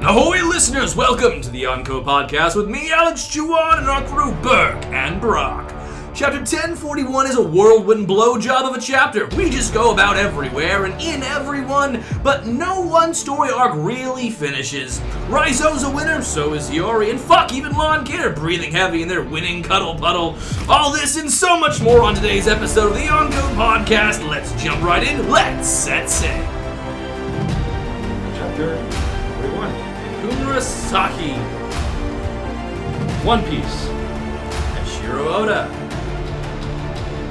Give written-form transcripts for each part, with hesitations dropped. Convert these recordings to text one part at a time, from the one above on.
Ahoy listeners, welcome to the Yonko Podcast with me, Alex Juwan, and our crew, Burke and Brock. Chapter 1041 is a whirlwind blowjob of a chapter. We just go about everywhere and in everyone, but no one story arc really finishes. Raizo's a winner, so is Hiyori, and fuck, even Law and Kid are breathing heavy in their winning cuddle puddle. All this and so much more on today's episode of the Yonko Podcast. Let's jump right in. Let's set sail. Chapter 41. Komurasaki. One Piece. Oda.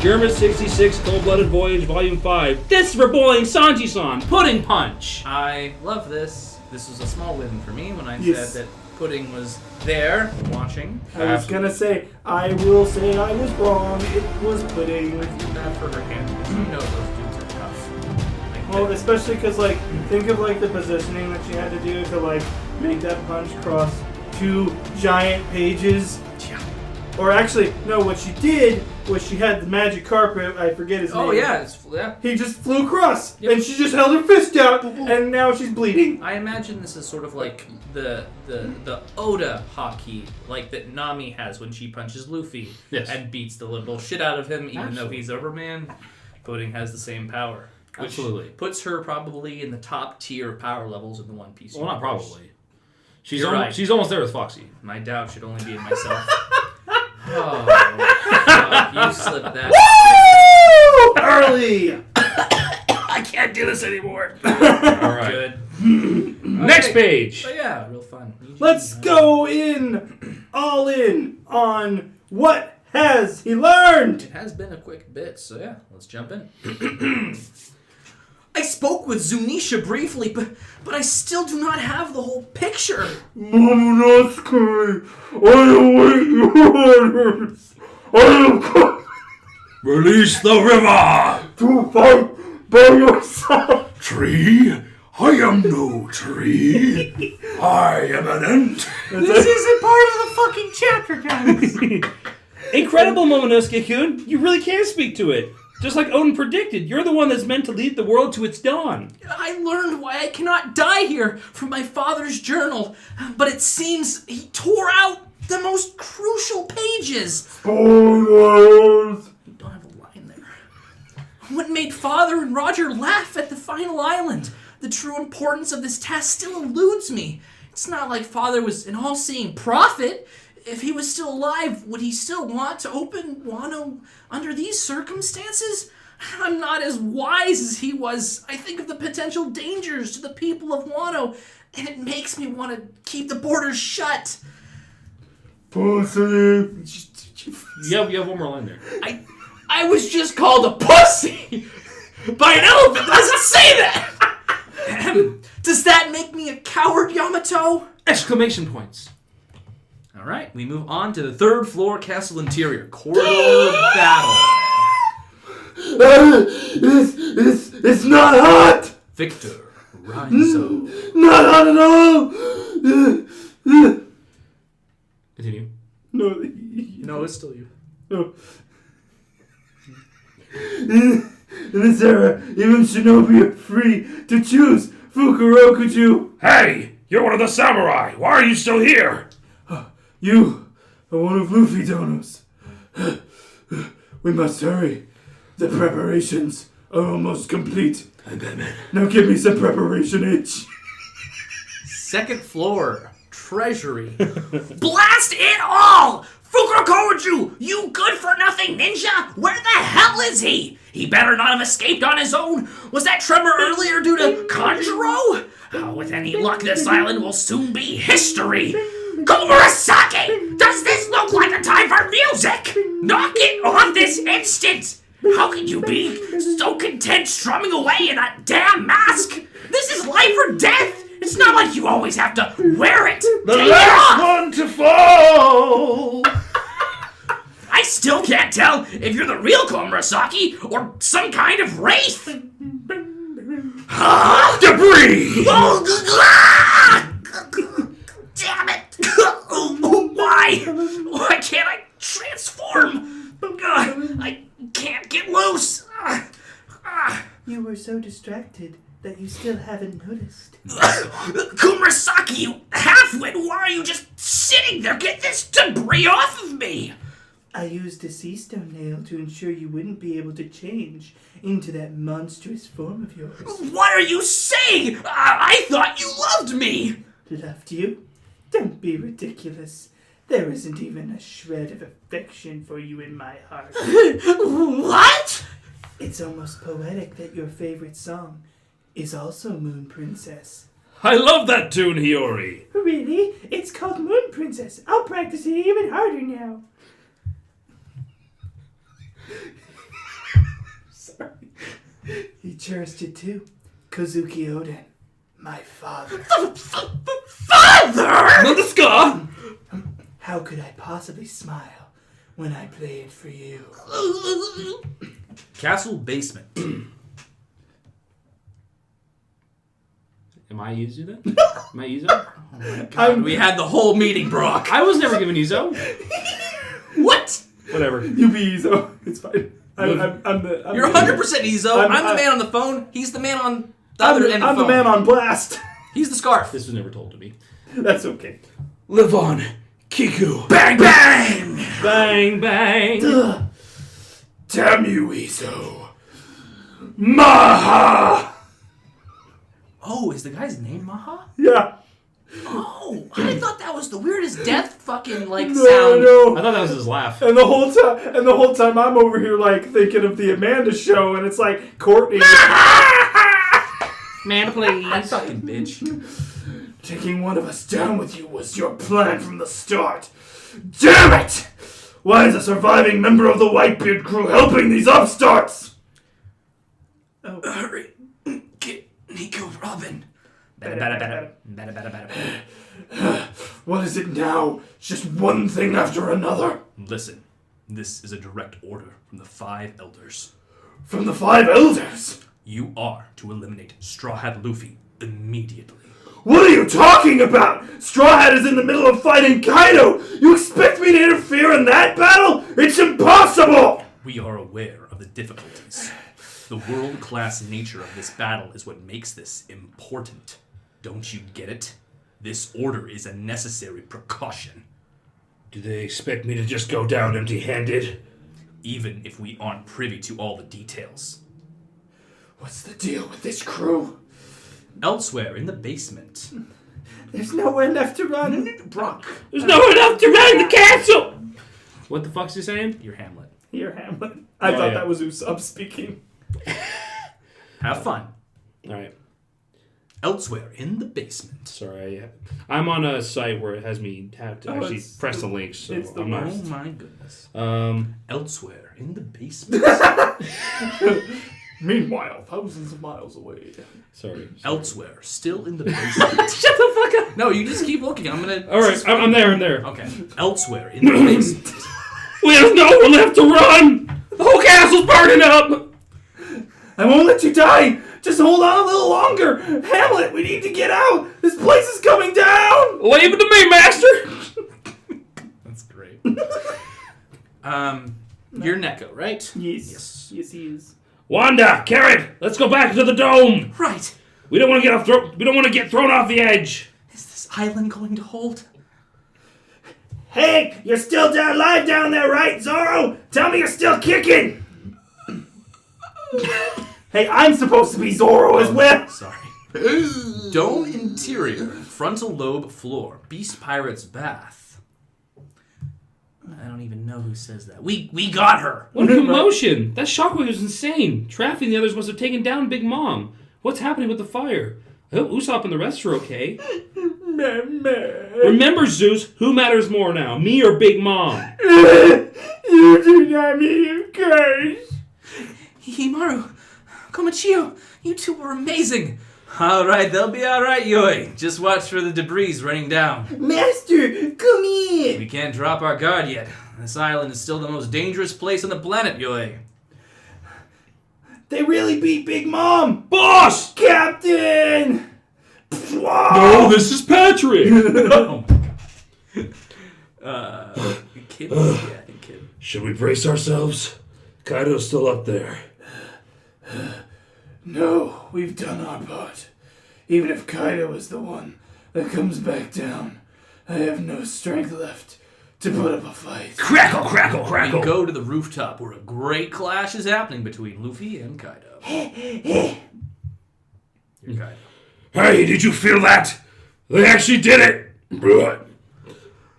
German 66 Cold-Blooded Voyage Volume 5. This is for boiling Sanji-san. Pudding Punch. I love this. This was a small win for me when I Yes. said that Pudding was there watching. I was gonna say, I will say I was wrong. It was Pudding. I feel bad for her hand because you know those dudes are tough. Like, Well, especially because, like, think of, like, the positioning that she had to do to, like, make that punch cross 2 giant pages. yeah. Or actually, no, what she did was she had the magic carpet, I forget his name. Oh yeah, yeah. He just flew across, Yep. and she just held her fist out, and now she's bleeding. I imagine this is sort of like the Oda hockey, like that Nami has when she punches Luffy and beats the little shit out of him, even though he's Overman. Pudding has the same power. Which Absolutely. puts her probably in the top tier of power levels in the One Piece Well, not universe. probably. She's You're right. She's almost there with Foxy. My doubt should only be in myself. Oh, fuck, you slipped that. Woo! Early! I can't do this anymore. All right. Good. Next page. But yeah, real fun. Let's go all in on what has he learned? It has been a quick bit, so yeah, let's jump in. I spoke with Zunisha briefly, but I still do not have the whole picture. Komurasaki, I await your orders. I am coming Release the river. to fight by your side. Tree? I am no tree. I am an ant. This isn't part of the fucking chapter, guys. Incredible, Momonosuke-kun. You really can speak to it. Just like Odin predicted, you're the one that's meant to lead the world to its dawn. I learned why I cannot die here from my father's journal, but it seems he tore out the most crucial pages. Spoilers. You don't have a line there. What made Father and Roger laugh at the final island? The true importance of this task still eludes me. It's not like Father was an all-seeing prophet. If he was still alive, would he still want to open Wano under these circumstances? I'm not as wise as he was. I think of the potential dangers to the people of Wano, and it makes me want to keep the borders shut. Pussy. You have one more line there. I was just called a pussy by an elephant. Doesn't say that. Does that make me a coward, Yamato? Exclamation points. All right, we move on to the third floor castle interior. Corridor battle. It's not hot. Victor, Raizo. Not hot at all. Continue. No, No, it's still you. no. In this era, even shinobi are free to choose Fukurokuju. Hey, you're one of the samurai. Why are you still here? You are one of Luffy Donos. We must hurry. The preparations are almost complete. I'm Batman. Now give me some preparation itch. Second floor, treasury. Blast it all! Fukurokuju, you good-for-nothing ninja! Where the hell is he? He better not have escaped on his own. Was that tremor earlier due to Kanjuro? With any luck, this island will soon be history. Komurasaki! Does this look like a time for music? Knock it off this instant! How can you be so content strumming away in a damn mask? This is life or death! It's not like you always have to wear it! The Take it last off! one to fall! I still can't tell if you're the real Komurasaki or some kind of wraith! Huh? Debris! Damn it! Why? Why can't I transform? I can't Get loose! You were so distracted that you still haven't noticed. Komurasaki, you halfwit! Why are you just sitting there? Get this debris off of me! I used a sea stone nail to ensure you wouldn't be able to change into that monstrous form of yours. What are you saying? I thought you loved me! Loved you? Don't be ridiculous. There isn't even a shred of affection for you in my heart. What? It's almost poetic that your favorite song is also Moon Princess. I love that tune, Hiyori. Really? It's called Moon Princess. I'll practice it even harder now. Sorry. He cherished it too. Kozuki Oden, my father. Father! Not the scar! How could I possibly smile when I play it for you? Castle basement. Am I Yuzu then? Am I Yuzo? Oh my God, we had the whole meeting, Brock. I was never given Yuzo. What? Whatever. You be Izo. It's fine. I'm You're 100% Izo. I'm the man on the phone. He's the man on the other end of the phone. I'm the man on blast. He's the scarf. This was never told to me. That's okay. Live on, Kiku. Bang, bang! Bang, bang. Damn you, Izo. Maha! Oh, is the guy's name Maha? Yeah. Oh, I thought that was the weirdest death fucking like No, sound. no. I thought that was his laugh. And the whole time I'm over here like thinking of the Amanda show, and it's like Courtney. Man, please. Fucking bitch. Taking one of us down with you was your plan from the start. Damn it! Why is a surviving member of the Whitebeard crew helping these upstarts? Oh, hurry. Get Nico Robin. What is it now? Just one thing after another. Listen, this is a direct order from the 5 elders. From the 5 elders? You are to eliminate Straw Hat Luffy immediately. What are you talking about? Straw Hat is in the middle of fighting Kaido! You expect me to interfere in that battle? It's impossible! We are aware of the difficulties. The world-class nature of this battle is what makes this important. Don't you get it? This order is a necessary precaution. Do they expect me to just go down empty-handed? Even if we aren't privy to all the details. What's the deal with this crew? Elsewhere in the basement. There's nowhere left to run. Brock. There's no one else to run the castle! What the fuck's he saying? You're Hamlet. You're Hamlet. I thought yeah. that was Usopp speaking. Have fun. Alright. Elsewhere in the basement. Sorry, I'm on a site where it has me have to actually press the links, so it's the I'm not. Oh my goodness. Elsewhere in the basement. Meanwhile, thousands of miles away. Sorry. Elsewhere, still in the basement. Shut the fuck up! No, you just keep looking. I'm gonna. Alright, I'm there. Okay. Elsewhere in the basement. There's nowhere left to run! The whole castle's burning up! I won't let you die! Just hold on a little longer! Hamlet, we need to get out! This place is coming down! Leave it to me, master! That's great. You're Neko, right? Yes, he is. Wanda, Carrot, let's go back to the dome! Right. We don't want to get thrown off the edge! Is this island going to hold? Hey, you're still alive down there, right, Zoro? Tell me you're still kicking! Hey, I'm supposed to be Zoro as well! Sorry. Dome interior, frontal lobe floor, beast pirate's bath. I don't even know who says that. We got her! What a commotion! That shockwave was insane! Traffy and the others must have taken down Big Mom. What's happening with the fire? I hope Usopp and the rest are okay. Remember, Zeus, who matters more now, me or Big Mom? You do not mean of course. Himaru, Komichio, you two were amazing. Alright, they'll be alright, Yoi. Just watch for the debris raining down. Master, come here. We can't drop our guard yet. This island is still the most dangerous place on the planet, Yoi. They really beat Big Mom. Boss! Captain! No, this is Patrick! Oh my god. Kid? Yeah, I think Kid. Should we brace ourselves? Kaido's still up there. No, we've done our part. Even if Kaido is the one that comes back down, I have no strength left to put up a fight. Crackle, crackle, crackle. We go to the rooftop where a great clash is happening between Luffy and Kaido. You're Kaido. Hey, did you feel that? They actually did it!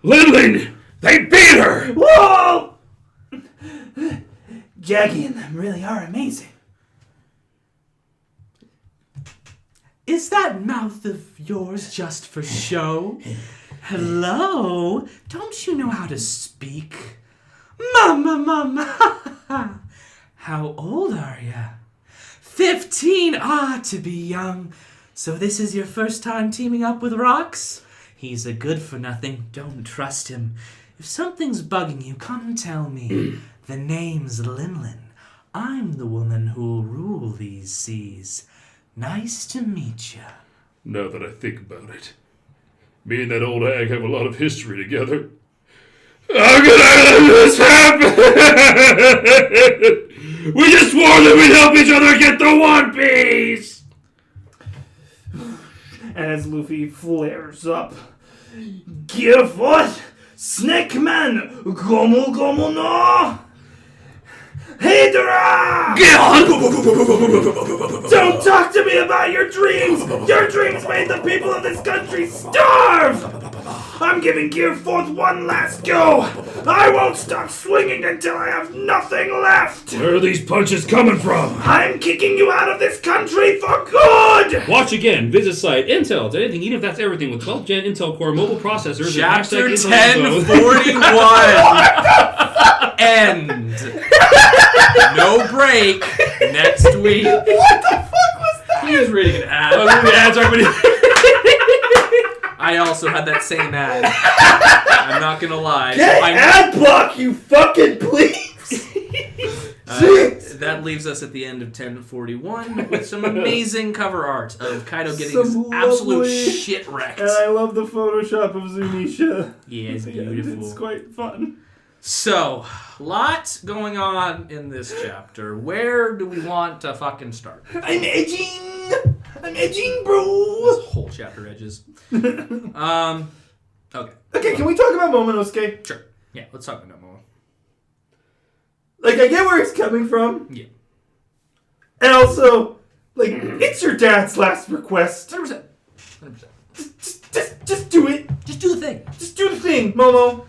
Linlin! They beat her! Whoa! Jackie and them really are amazing. Is that mouth of yours just for show? Hello? Don't you know how to speak? Mama. How old are you? 15. Ah, to be young. So this is your first time teaming up with Rocks? He's a good-for-nothing. Don't trust him. If something's bugging you, come tell me. The name's Linlin. I'm the woman who'll rule these seas. Nice to meet you. Now that I think about it, me and that old hag have a lot of history together. How could I let this happen? We just swore that we'd help each other get the One Piece! And as Luffy flares up, Gear Force, Snake Man, Gomu Gomu no Hydra! Don't talk to me about your dreams! Your dreams made the people of this country starve! I'm giving Gear Force one last go! I won't stop swinging until I have nothing left! Where are these punches coming from? I'm kicking you out of this country for good! Watch again. Visit site. Intel. To anything, even if that's everything, with 12th Gen Intel Core mobile processors. Chapter and hashtag 1041. End. No break. Next week. What the fuck was that? He was reading an ad. I also had that same ad. I'm not gonna lie. Get ad block, you fucking please! That leaves us at the end of 1041 with some amazing cover art of Kaido getting his absolute shit wrecked. And I love the Photoshop of Zunisha. Yeah, it's beautiful. It's quite fun. So, lots going on in this chapter. Where do we want to fucking start? I'm edging, bro. This whole chapter edges. Okay. Okay, can we talk about Momonosuke? Sure. Yeah, let's talk about Momo. Like, I get where he's coming from. Yeah. And also, like, it's your dad's last request. 100%. 100%. Just do it. Just do the thing. Just do the thing, Momo.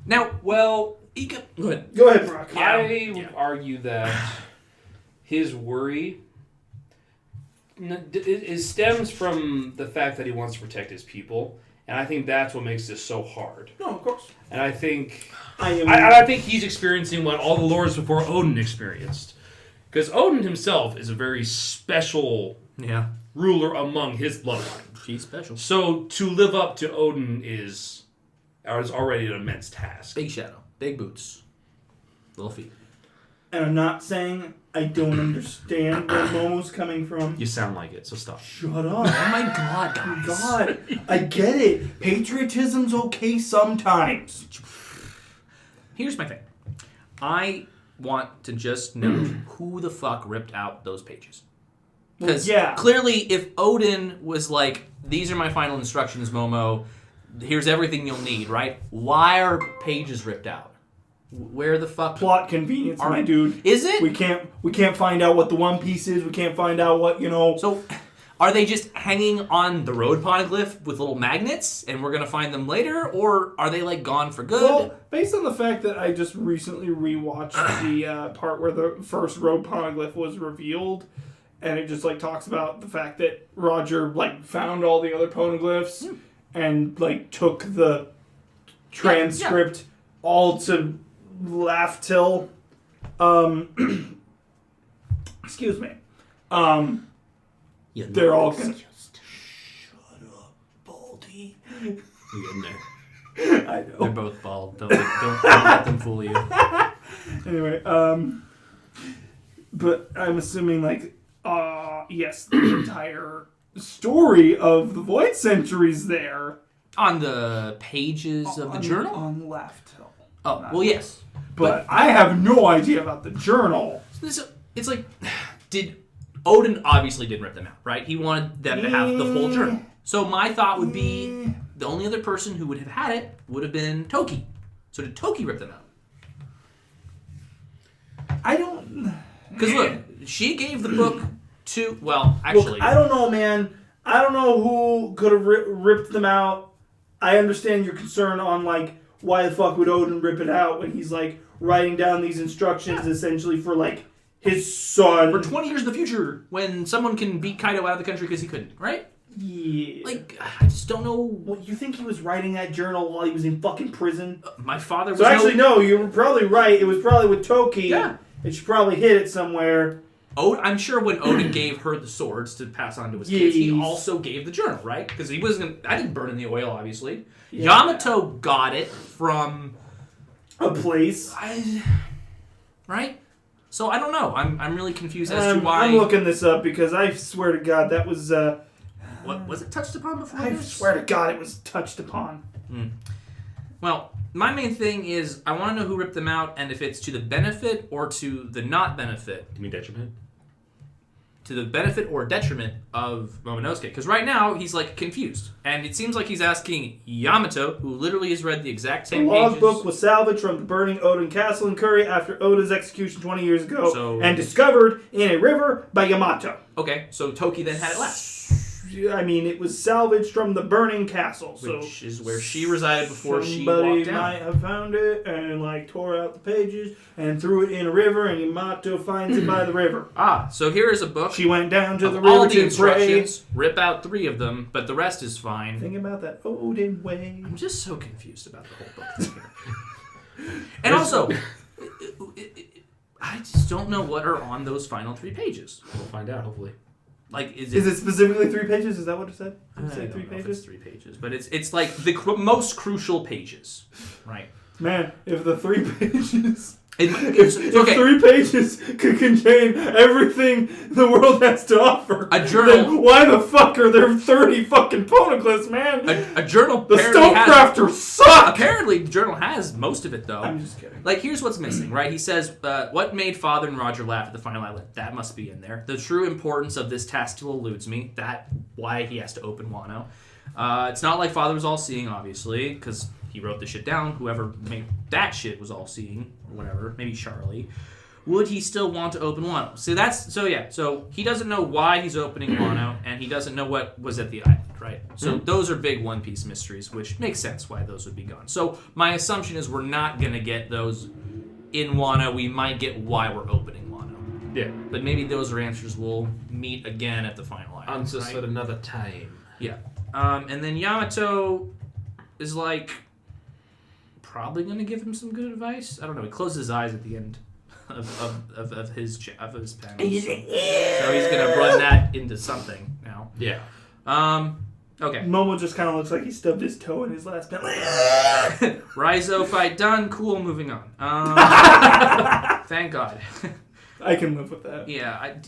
Now, well, go ahead. Go ahead, Brock. I would argue that his worry it stems from the fact that he wants to protect his people, and I think that's what makes this so hard. No, of course. And I think I think he's experiencing what all the lords before Odin experienced, because Odin himself is a very special ruler among his bloodline. She's special. So to live up to Odin is already an immense task. Big shadow, big boots, little feet. And I'm not saying I don't understand where Momo's coming from. You sound like it, so stop. Shut up. Oh my god, guys. God, I get it. Patriotism's okay sometimes. Here's my thing. I want to just know who the fuck ripped out those pages. Because clearly if Odin was like, these are my final instructions, Momo, here's everything you'll need, right? Why are pages ripped out? Where the fuck? Plot convenience, my dude. Is it? We can't find out what the One Piece is. We can't find out what, So, are they just hanging on the road poneglyph with little magnets, and we're gonna find them later, or are they like gone for good? Well, based on the fact that I just recently rewatched the part where the first road poneglyph was revealed, and it just like talks about the fact that Roger like found all the other poneglyphs and like took the transcript all to Laugh Till. Excuse me. They're all gonna just shut up, Baldy. You're getting there. I know. They're both bald. Don't let them fool you. Anyway, but I'm assuming like, yes, the entire story of the Void Century's there On the pages of the journal? on Laugh Till. Oh, well, yes. But I have no idea about the journal. It's like, Odin obviously didn't rip them out, right? He wanted them to have the full journal. So my thought would be the only other person who would have had it would have been Toki. So did Toki rip them out? I don't... Because look, she gave the book to... Well, actually... Look, I don't know, man. I don't know who could have ripped them out. I understand your concern on, like, why the fuck would Odin rip it out when he's, like, writing down these instructions essentially for, like, his son. For 20 years in the future, when someone can beat Kaido out of the country because he couldn't, right? Yeah. Like, I just don't know... What, you think he was writing that journal while he was in fucking prison? My father was... So actually, no, you were probably right. It was probably with Toki. Yeah. And she probably hid it somewhere. I'm sure when Odin gave her the swords to pass on to his kids, he also gave the journal, right? Because he wasn't... I didn't burn in the oil, obviously. Yeah. Yamato got it from... A place. Right? So I don't know. I'm really confused as to why... I'm looking this up because I swear to God that was... What was it touched upon before I this? swear to God it was touched upon. Well, my main thing is I want to know who ripped them out and if it's to the benefit or to the not benefit. You mean detriment? To the benefit or detriment of Momonosuke. Because right now, he's like confused. And it seems like he's asking Yamato, who literally has read the exact same The pages. logbook was salvaged from the burning Odin Castle in Curry after Oda's execution 20 years ago and discovered in a river by Yamato. Okay, so Toki then had it last. I mean, it was salvaged from the burning castle. Which is where she resided before she somebody walked down. might have found it and, like, tore out the pages and threw it in a river, and Yamato finds it by the river. So here is a book. She went down to the all river the to instructions. pray. Rip out 3 of them, but the rest is fine. Think about that Odin way. I'm just so confused about the whole book. And also, I just don't know what are on those final 3 pages. We'll find out, hopefully. Like, is it specifically 3 pages? Is that what it said? I Did it don't say know 3 if pages? it's 3 pages, but it's like the most crucial pages, right? Man, if the 3 pages... If 3 pages could contain everything the world has to offer, a journal. Then why the fuck are there 30 fucking poneglyphs, man? A journal. The Stonecrafters suck. Apparently, the journal has most of it, though. I'm just kidding. Like, here's what's missing, right? He says, "What made Father and Roger laugh at the final island? That must be in there. The true importance of this task still eludes me. That why he has to open Wano. It's not like Father was all-seeing, obviously, because." He wrote the shit down. Whoever made that shit was all seeing, or whatever. Maybe Charlie. Would he still want to open Wano? So he doesn't know why he's opening Wano, and he doesn't know what was at the island, right? So those are big One Piece mysteries, which makes sense why those would be gone. So my assumption is we're not gonna get those in Wano. We might get why we're opening Wano. Yeah. But maybe those are answers we'll meet again at the final island. Answers right? for another time. Yeah. And then Yamato is like. Probably going to give him some good advice. I don't know. He closed his eyes at the end of his panel. So he's going to run that into something now. Yeah. Okay. Momo just kind of looks like he stubbed his toe in his last panel. Raizo fight done. Cool. Moving on. Thank God. I can live with that. Yeah.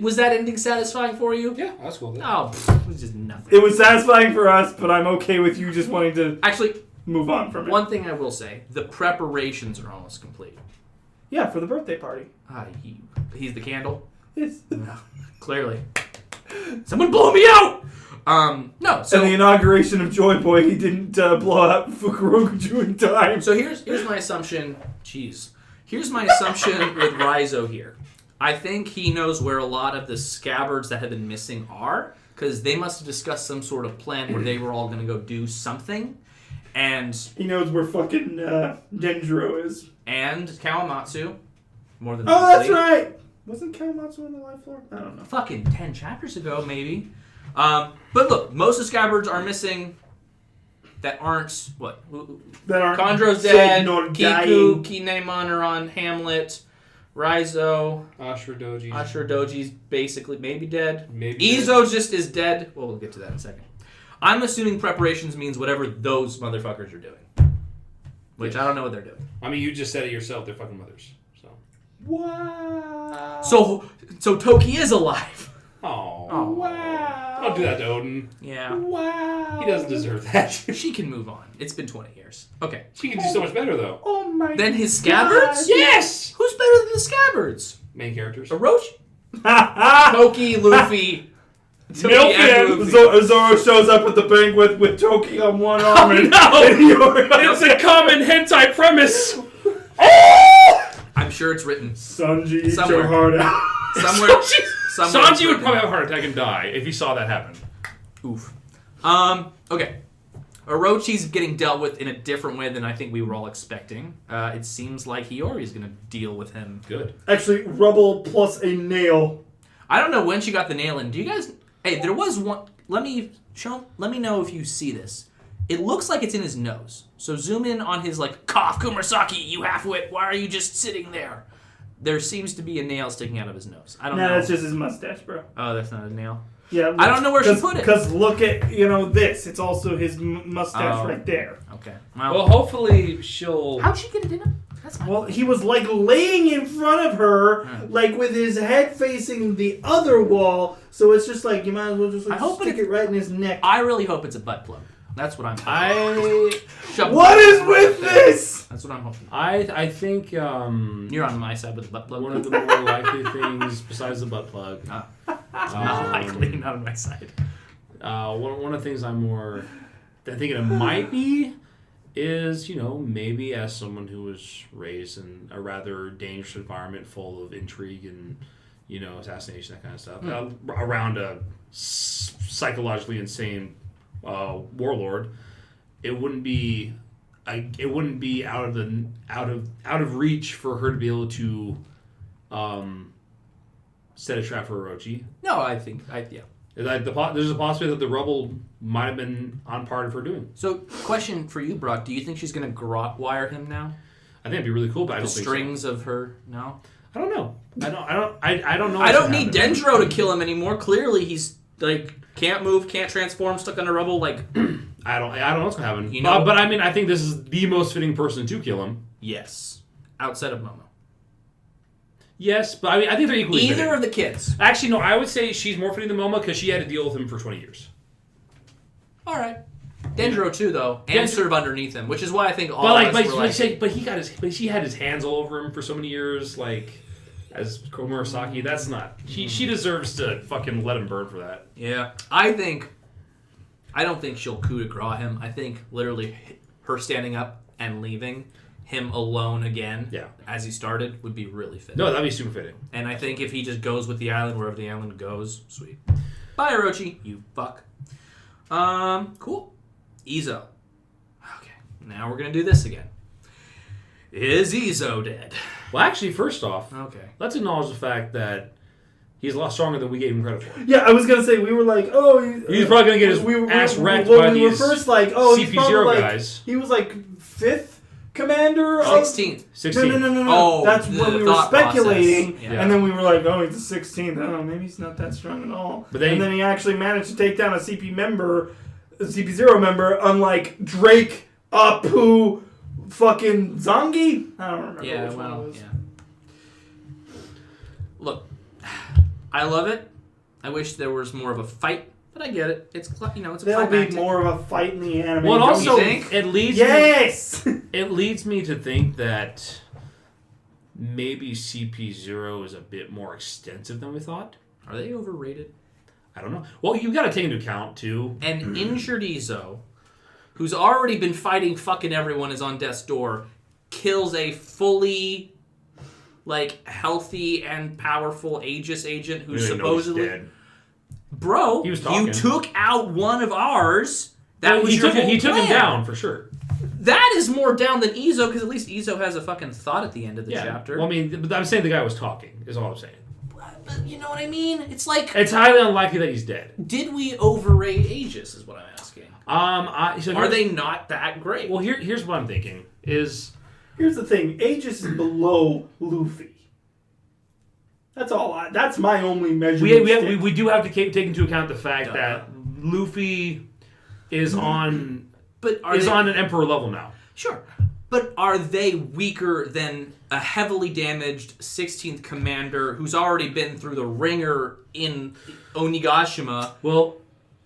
Was that ending satisfying for you? Yeah, that's cool. Oh, it was just nothing. It was satisfying for us, but I'm okay with you just wanting to Actually move on from it. One thing I will say, the preparations are almost complete. Yeah, for the birthday party. He's the candle? Yes. No, clearly. Someone blow me out! No, so... And the inauguration of Joy Boy, he didn't blow out Fukurokuju in time. So here's my assumption. Jeez. Here's my assumption with Raizo here. I think he knows where a lot of the scabbards that have been missing are, because they must have discussed some sort of plan where they were all going to go do something. And he knows where fucking Denjiro is. And Kawamatsu, more than that's right! Wasn't Kawamatsu on the live floor? I don't know. Fucking 10 chapters ago, maybe. But look, most of the scabbards are missing that aren't, what? That aren't Kondro's dead, Kiku, Kinemon are on Hamlet, Raizo, Ashura Doji's basically maybe dead. Maybe Izo just is dead. Well, we'll get to that in a second. I'm assuming preparations means whatever those motherfuckers are doing. Which I don't know what they're doing. I mean, you just said it yourself. They're fucking mothers. So. Wow. So Toki is alive. Oh. Wow. Don't do that to Odin. Yeah. Wow. He doesn't deserve that. She can move on. It's been 20 years. Okay. She can do so much better, though. Oh my Then his scabbards? God. Yes! Who's better than the scabbards? Main characters. Orochi? Toki, Luffy. Milk and Zoro shows up at the banquet with Toki on one arm and No! It's a common hentai premise! I'm sure it's written Sanji, eat Somewhere. your heart out. somewhere. Sanji would probably have a heart attack and die if he saw that happen. Oof. Okay. Orochi's getting dealt with in a different way than I think we were all expecting. It seems like Hiyori is going to deal with him. Good. Actually, rubble plus a nail. I don't know when she got the nail in. Do you guys... Hey, there was one... Let me know if you see this. It looks like it's in his nose. So zoom in on his, like, cough, Komurasaki, you half-wit. Why are you just sitting there? There seems to be a nail sticking out of his nose. I don't know. Nah, that's just his mustache, bro. Oh, that's not a nail? Yeah, I don't know where she put it. Because look at, this. It's also his mustache right there. Okay. Well, hopefully she'll... How'd she get it in him? That's fine. Well, he was like laying in front of her, like with his head facing the other wall. So it's just like you might as well just stick it right in his neck. I really hope it's a butt plug. That's what I'm hoping. What is with this? That's what I'm hoping. I think You're on my side with the butt plug. one of the more likely things besides the butt plug. Not likely, not on my side. One of the things I'm thinking it might be is, maybe as someone who was raised in a rather dangerous environment full of intrigue and, assassination, that kind of stuff, around a psychologically insane warlord, it wouldn't be out of reach for her to be able to set a trap for Orochi. No, I think, yeah. There's a possibility that the rubble might have been on part of her doing. So, question for you, Brock. Do you think she's going to grot wire him now? I think it'd be really cool, but I don't The think strings of her, no? I don't know. I don't know. I don't need Dendro to kill him anymore. Clearly, he's, can't move, can't transform, stuck on a rubble, I don't know what's going to happen. know- But I think this is the most fitting person to kill him. Yes. Outside of Momo. Yes, but I think they're equally Either fitting. of the kids. Actually, no, I would say she's more fitting than Momo because she had to deal with him for 20 years. All right. Dendro too, though, and serve underneath him, which is why I think all But of us were but she had his hands all over him for so many years, as Komurasaki. That's not. She deserves to fucking let him burn for that. Yeah. I don't think she'll coup de grace him. I think literally her standing up and leaving him alone again, as he started, would be really fitting. No, that'd be super fitting. And I think if he just goes with the island wherever the island goes, sweet. Bye, Orochi, you fuck. Cool. Izo. Okay, now we're gonna do this again. Is Izo dead? Well, actually, first off, let's acknowledge the fact that he's a lot stronger than we gave him credit for. Yeah, I was gonna say we were like, he's probably gonna get his ass wrecked by these. We were first like, CP0 guys. He was like 5th commander. 16th. 16th. No. Oh, that's when we were speculating, yeah. and then we were like, he's the 16th. I don't know, maybe he's not that strong at all. And then he actually managed to take down a CP0 member, unlike Drake, Apu, fucking Zangi. I don't remember. Yeah, which one it was. Look, I love it. I wish there was more of a fight, but I get it. It's it's a There'll climactic. be more of a fight in the anime. Well, Don't also, you think? it leads yes. It leads me to think that maybe CP0 is a bit more extensive than we thought. Are they overrated? I don't know. Well, you've got to take into account, too. An injured Izo, who's already been fighting fucking everyone, is on death's door, kills a fully, healthy and powerful Aegis agent who's supposedly... dead. Bro, he was talking. You took out one of ours. That was he your took whole He took plan. him down, for sure. That is more down than Izo, because at least Izo has a fucking thought at the end of the chapter. Well, but I'm saying the guy was talking, is all I'm saying. But you know what I mean? It's like... It's highly unlikely that he's dead. Did we overrate Aegis, is what I'm asking. Are they not that great? Well, here's what I'm thinking, is... Here's the thing. Aegis is below Luffy. That's all. That's my only measurement. We do have to take into account the fact that Luffy is on an Emperor level now. Sure. But are they weaker than a heavily damaged 16th commander who's already been through the ringer in Onigashima? Well,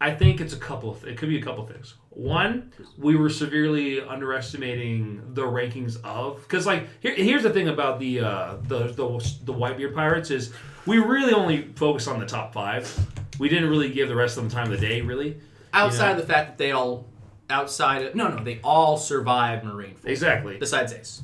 I think it's it could be a couple of things. One, we were severely underestimating the rankings of, because like here's the thing about the Whitebeard pirates is we really only focus on the top 5. We didn't really give the rest of them time of the day, really. Outside of the fact that they all they all survived Marineford. Exactly. Besides Ace.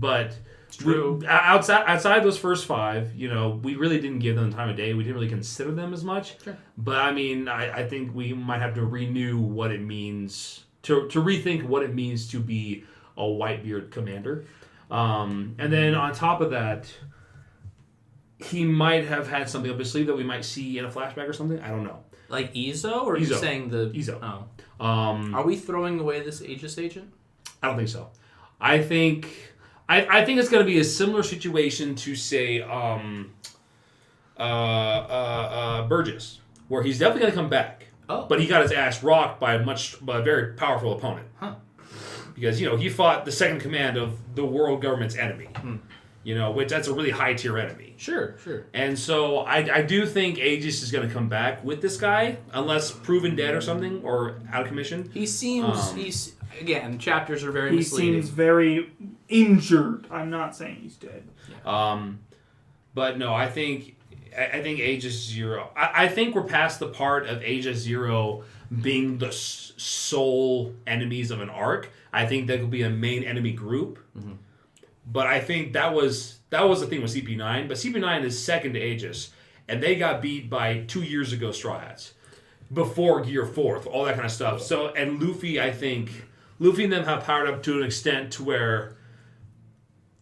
But true. Outside those first 5, we really didn't give them time of day. We didn't really consider them as much. Sure. But I mean, I think we might have to renew what it means to rethink what it means to be a Whitebeard commander. And then on top of that, he might have had something up his sleeve that we might see in a flashback or something. I don't know. Like Izo, or are you saying the Izo? Oh. Are we throwing away this Aegis agent? I don't think so. I think it's going to be a similar situation to, say, Burgess, where he's definitely going to come back. Oh. But he got his ass rocked by a very powerful opponent. Huh. Because, he fought the second command of the world government's enemy. Which that's a really high tier enemy. Sure. And so I do think Aegis is going to come back with this guy, unless proven dead or something, or out of commission. He seems, again, chapters are very misleading. He seems very injured. I'm not saying he's dead. But no, I think Aegis Zero. I think we're past the part of Aegis Zero being the sole enemies of an arc. I think that could be a main enemy group. Mm-hmm. But I think that was the thing with CP9. But CP9 is second to Aegis, and they got beat by 2 years ago Straw Hats before Gear 4, all that kind of stuff. So, and Luffy, I think Luffy and them have powered up to an extent to where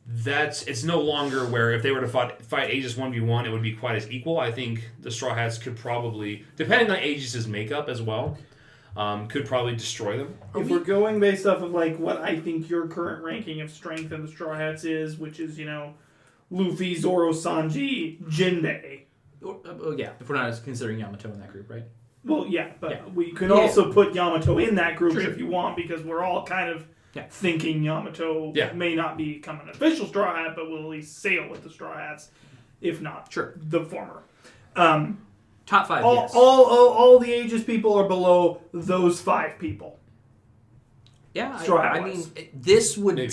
it's no longer where if they were to fight Aegis 1v1, it would be quite as equal. I think the Straw Hats could probably, depending on Aegis' makeup as well, could probably destroy them. If we're going based off of like what I think your current ranking of strength in the Straw Hats is, which is, Luffy, Zoro, Sanji, Jinbei. Yeah, if we're not considering Yamato in that group, right? Well, yeah, but we can also put Yamato in that group if you want, because we're all kind of thinking Yamato may not become an official Straw Hat, but will at least sail with the Straw Hats, if not the former. Top 5, yes. All the Aegis people are below those 5 people. Yeah, I mean, this would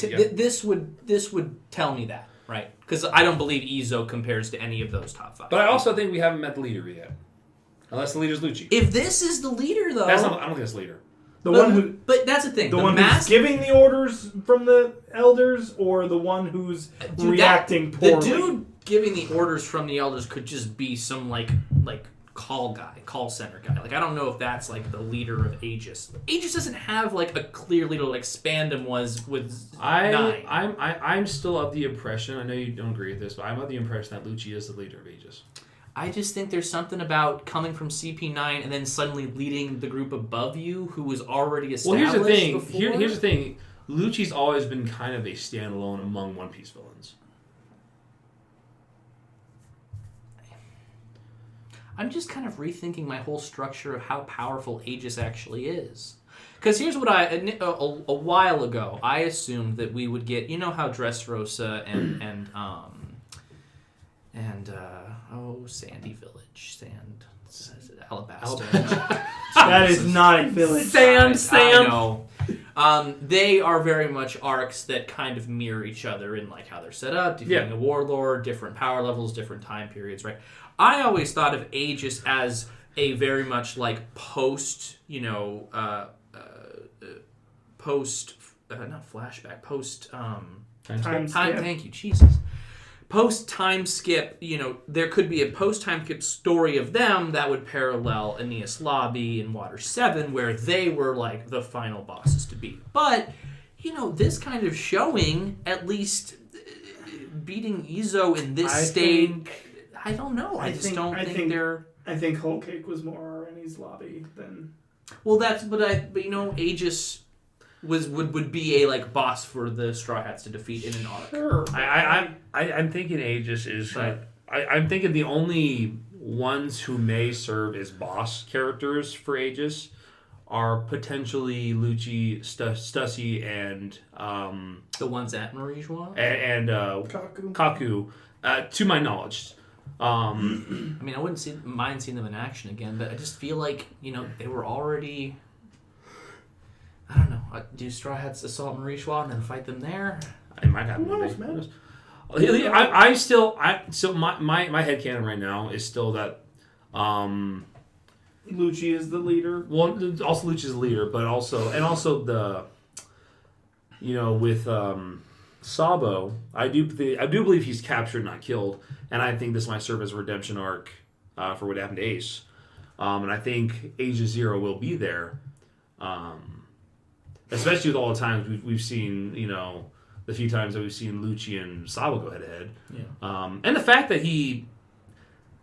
tell me that, right? Because I don't believe Izo compares to any of those top 5. But I also think we haven't met the leader yet, unless the leader's Lucci. If this is the leader, though, I don't think it's leader. But that's the thing. The one who's giving the orders from the elders, or the one who's reacting poorly. The dude giving the orders from the elders could just be some like call center guy. Like, I don't know if that's like the leader of Aegis. Aegis doesn't have like a clear leader like Spandam was with 9. I'm still of the impression, I know you don't agree with this, but I'm of the impression that Lucci is the leader of Aegis. I just think there's something about coming from CP9 and then suddenly leading the group above you who was already established. Well, here's the thing. Before. Here's the thing. Lucci's always been kind of a standalone among One Piece villains. I'm just kind of rethinking my whole structure of how powerful Aegis actually is. Because here's what a while ago, I assumed that we would get, how Dressrosa and Sandy Village, Alabasta. That is not a village. Sand. I know. They are very much arcs that kind of mirror each other in like how they're set up, defeating a warlord, different power levels, different time periods, right? I always thought of Aegis as a very much like post time skip. Thank you, Jesus. Post time skip, there could be a post time skip story of them that would parallel Aeneas Lobby in Water 7, where they were like the final bosses to beat. But, this kind of showing, at least beating Izo in this state, I don't know. I think Whole Cake was more Aeneas Lobby than. Well, Aegis would be a like boss for the Straw Hats to defeat in an arc. Sure. I'm thinking Aegis is I'm thinking the only ones who may serve as boss characters for Aegis are potentially Lucci, Stussy, and the ones at Marijois and Kaku, to my knowledge. I mean, I wouldn't mind seeing them in action again, but I just feel like, they were already... I don't know. Do Straw Hats assault Marischwa and then fight them there? It might happen. Who knows, man? I still my headcanon right now is still that Lucci is the leader. Well, also Lucci is the leader, but also the with Sabo, I do believe he's captured, not killed, and I think this might serve as a redemption arc for what happened to Ace, and I think Asia Zero will be there, especially with all the times we've seen the few times that we've seen Lucci and Sabo go head to head, and the fact that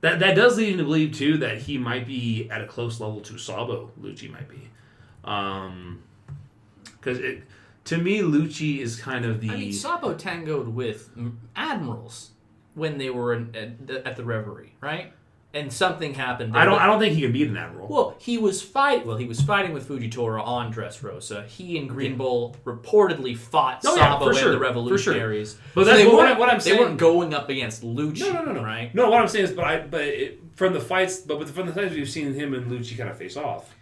that does lead me to believe too that he might be at a close level to Sabo. Lucci might be, because to me, Lucci is kind of the... I mean, Sabo tangoed with admirals when they were at the Reverie, right? And something happened there. I don't think he can beat an admiral. Well, he was fighting with Fujitora on Dressrosa. He and Green Bull reportedly fought Sabo and the Revolutionaries. For sure. But that's what I'm saying. They weren't going up against Lucci. No. Right? No, what I'm saying is, from the fights we've seen him and Lucci kind of face off,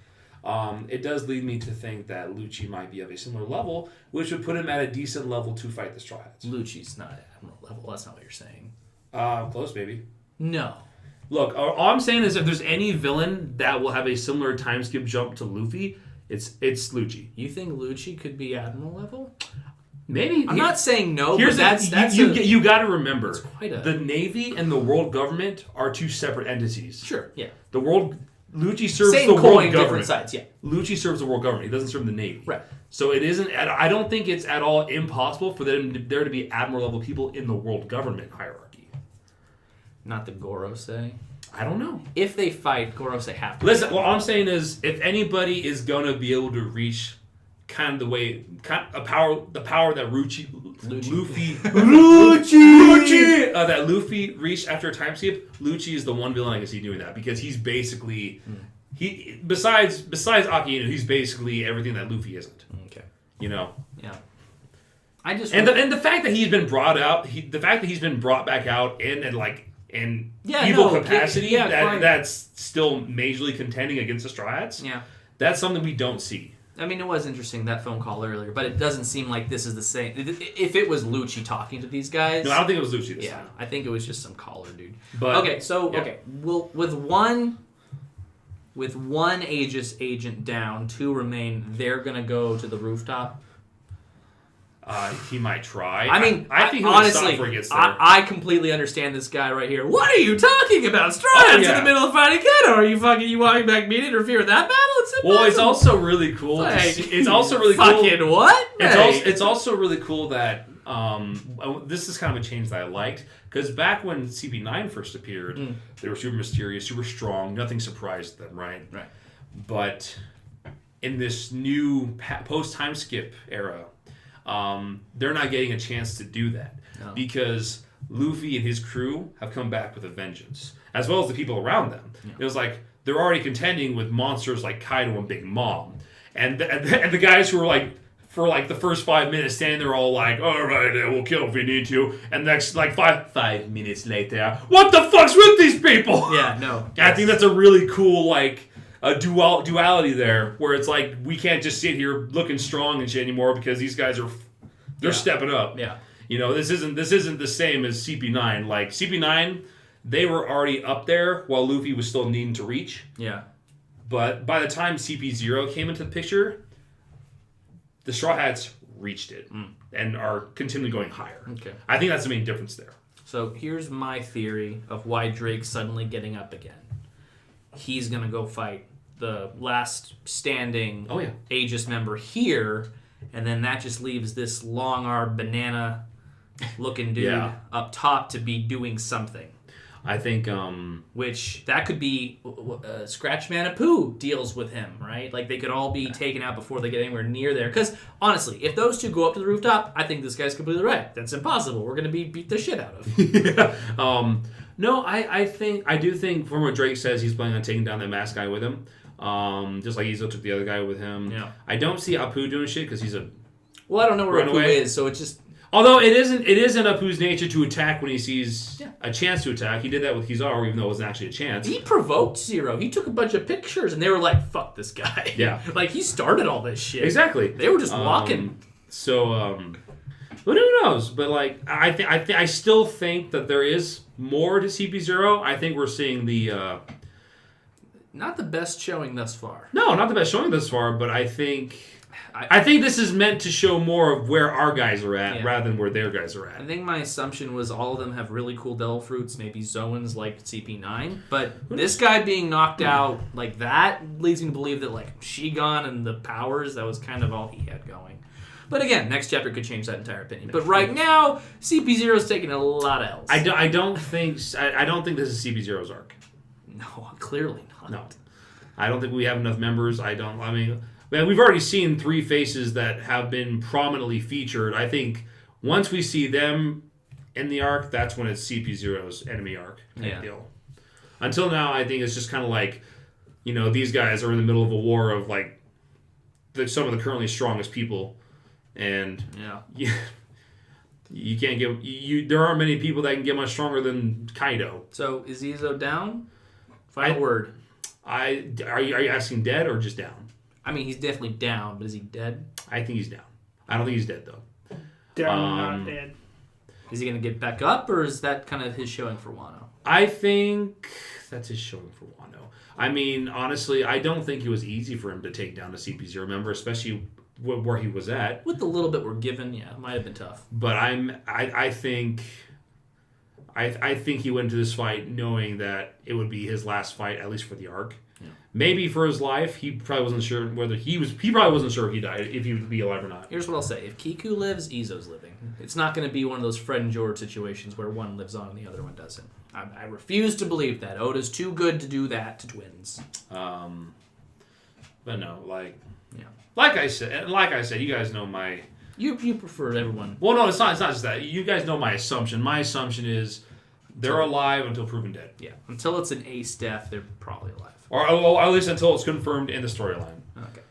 it does lead me to think that Lucci might be of a similar level, which would put him at a decent level to fight the Straw Hats. Lucci's not at admiral level. That's not what you're saying. Close, maybe. No. Look, all I'm saying is if there's any villain that will have a similar time skip jump to Luffy, it's Lucci. You think Lucci could be admiral level? Maybe. I'm not saying no, but you got to remember, the the Navy and the world government are two separate entities. Sure, yeah. Lucci serves Same the coin, world government. different sides, yeah. Lucci serves the world government. He doesn't serve the Navy. Right. So it isn't. I don't think it's at all impossible for there to be admiral level people in the world government hierarchy. Not the Gorosei. I don't know. If they fight, Gorosei have to. Listen, what I'm saying is, if anybody is gonna be able to reach the power that Luffy reached after a time skip, Lucci is the one villain I can see doing that because he's basically besides Aki, he's basically everything that Luffy isn't. Okay. Yeah. And the fact that he's been brought back out in evil capacity, that's still majorly contending against the Straw Hats. Yeah. That's something we don't see. I mean, it was interesting, that phone call earlier, but it doesn't seem like this is the same. If it was Lucci talking to these guys... No, I don't think it was Lucci this time. I think it was just some caller dude. But, well, with one Aegis agent down, 2 remain, they're going to go to the rooftop. He might try. I mean, I think honestly, before he gets there. I completely understand this guy right here. What are you talking about? Straw Hats in the middle of fighting Kaido? Are you walking back me to interfere in that battle? It's impossible. Well, it's also really cool. It's also really cool. Fucking what? It's also really cool that this is kind of a change that I liked because back when CP9 first appeared, they were super mysterious, super strong. Nothing surprised them, right? Right. But in this new post time skip era. They're not getting a chance to do that because Luffy and his crew have come back with a vengeance, as well as the people around them. Yeah. It was like they're already contending with monsters like Kaido and Big Mom, and the guys who were for the first 5 minutes standing there all like, all right, we'll kill if we need to, and next 5 minutes later, what the fuck's with these people? Yeah, no. I think that's a really cool a duality there, where it's like we can't just sit here looking strong and shit anymore because these guys they're stepping up. Yeah, this isn't the same as CP9. Like CP9, they were already up there while Luffy was still needing to reach. Yeah, but by the time CP0 came into the picture, the Straw Hats reached it and are continually going higher. Okay, I think that's the main difference there. So here's my theory of why Drake's suddenly getting up again. He's going to go fight the last standing Aegis member here, and then that just leaves this long-armed banana-looking dude up top to be doing something. I think... Which, that could be... Scratch Manapoo deals with him, right? Like, they could all be taken out before they get anywhere near there. Because, honestly, if those two go up to the rooftop, I think this guy's completely right. That's impossible. We're going to beat the shit out of him. No, I do think from what Drake says, he's planning on taking down that masked guy with him. Just like Izo took the other guy with him. Yeah. I don't see Apu doing shit because he's a... Well, I don't know where Apu is, so it's just... Although it isn't Apu's nature to attack when he sees a chance to attack. He did that with Kizaru, even though it wasn't actually a chance. He provoked Zero. He took a bunch of pictures, and they were like, "Fuck this guy." Yeah, like he started all this shit. Exactly. They were just walking. But who knows? But like, I still think that there is more to CP0. I think we're seeing the not the best showing thus far. No, not the best showing thus far. But I think this is meant to show more of where our guys are at rather than where their guys are at. I think my assumption was all of them have really cool devil fruits. Maybe Zoan's like CP9, but this guy being knocked out like that leads me to believe that like Shigon and the powers, that was kind of all he had going. But again, next chapter could change that entire opinion. But right now, CP0 is taking a lot of L's. I don't think this is CP0's arc. No, clearly not. No, I don't think we have enough members. Man, we've already seen 3 faces that have been prominently featured. I think once we see them in the arc, that's when it's CP0's enemy arc type deal. Until now, I think it's just kind of like, these guys are in the middle of a war of like some of the currently strongest people. And you can't get there aren't many people that can get much stronger than Kaido. So is Izo down? Final word. Are you asking dead or just down? I mean, he's definitely down, but is he dead? I think he's down. I don't think he's dead though. Down, not dead. Is he gonna get back up, or is that kind of his showing for Wano? I think that's his showing for Wano. I mean, honestly, I don't think it was easy for him to take down a CP0 member, especially where he was at. With the little bit we're given, it might have been tough. But I think he went into this fight knowing that it would be his last fight, at least for the arc. Yeah. Maybe for his life. He probably wasn't sure whether he probably wasn't sure if he died, if he would be alive or not. Here's what I'll say: if Kiku lives, Izo's living. It's not going to be one of those Fred and George situations where one lives on and the other one doesn't. I refuse to believe that. Oda's too good to do that to twins. But no, like I said, you guys know my. You prefer everyone. Well, no, it's not just that. You guys know my assumption. My assumption is they're alive until proven dead. Yeah, until it's an ace death, they're probably alive. Or at least until it's confirmed in the storyline. Okay.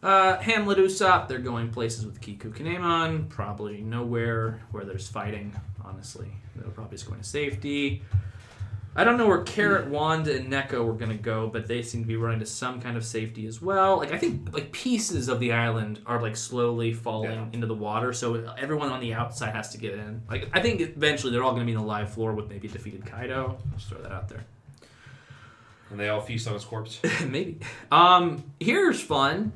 Hamlet, Usopp, they're going places with Kiku Kinemon. Probably nowhere where there's fighting, honestly. They're probably just going to safety. I don't know where Carrot, Wanda, and Neko were going to go, but they seem to be running to some kind of safety as well. I think pieces of the island are slowly falling into the water, so everyone on the outside has to get in. I think eventually they're all going to be in the live floor with maybe a defeated Kaido. Just throw that out there. And they all feast on his corpse? Maybe. Here's fun.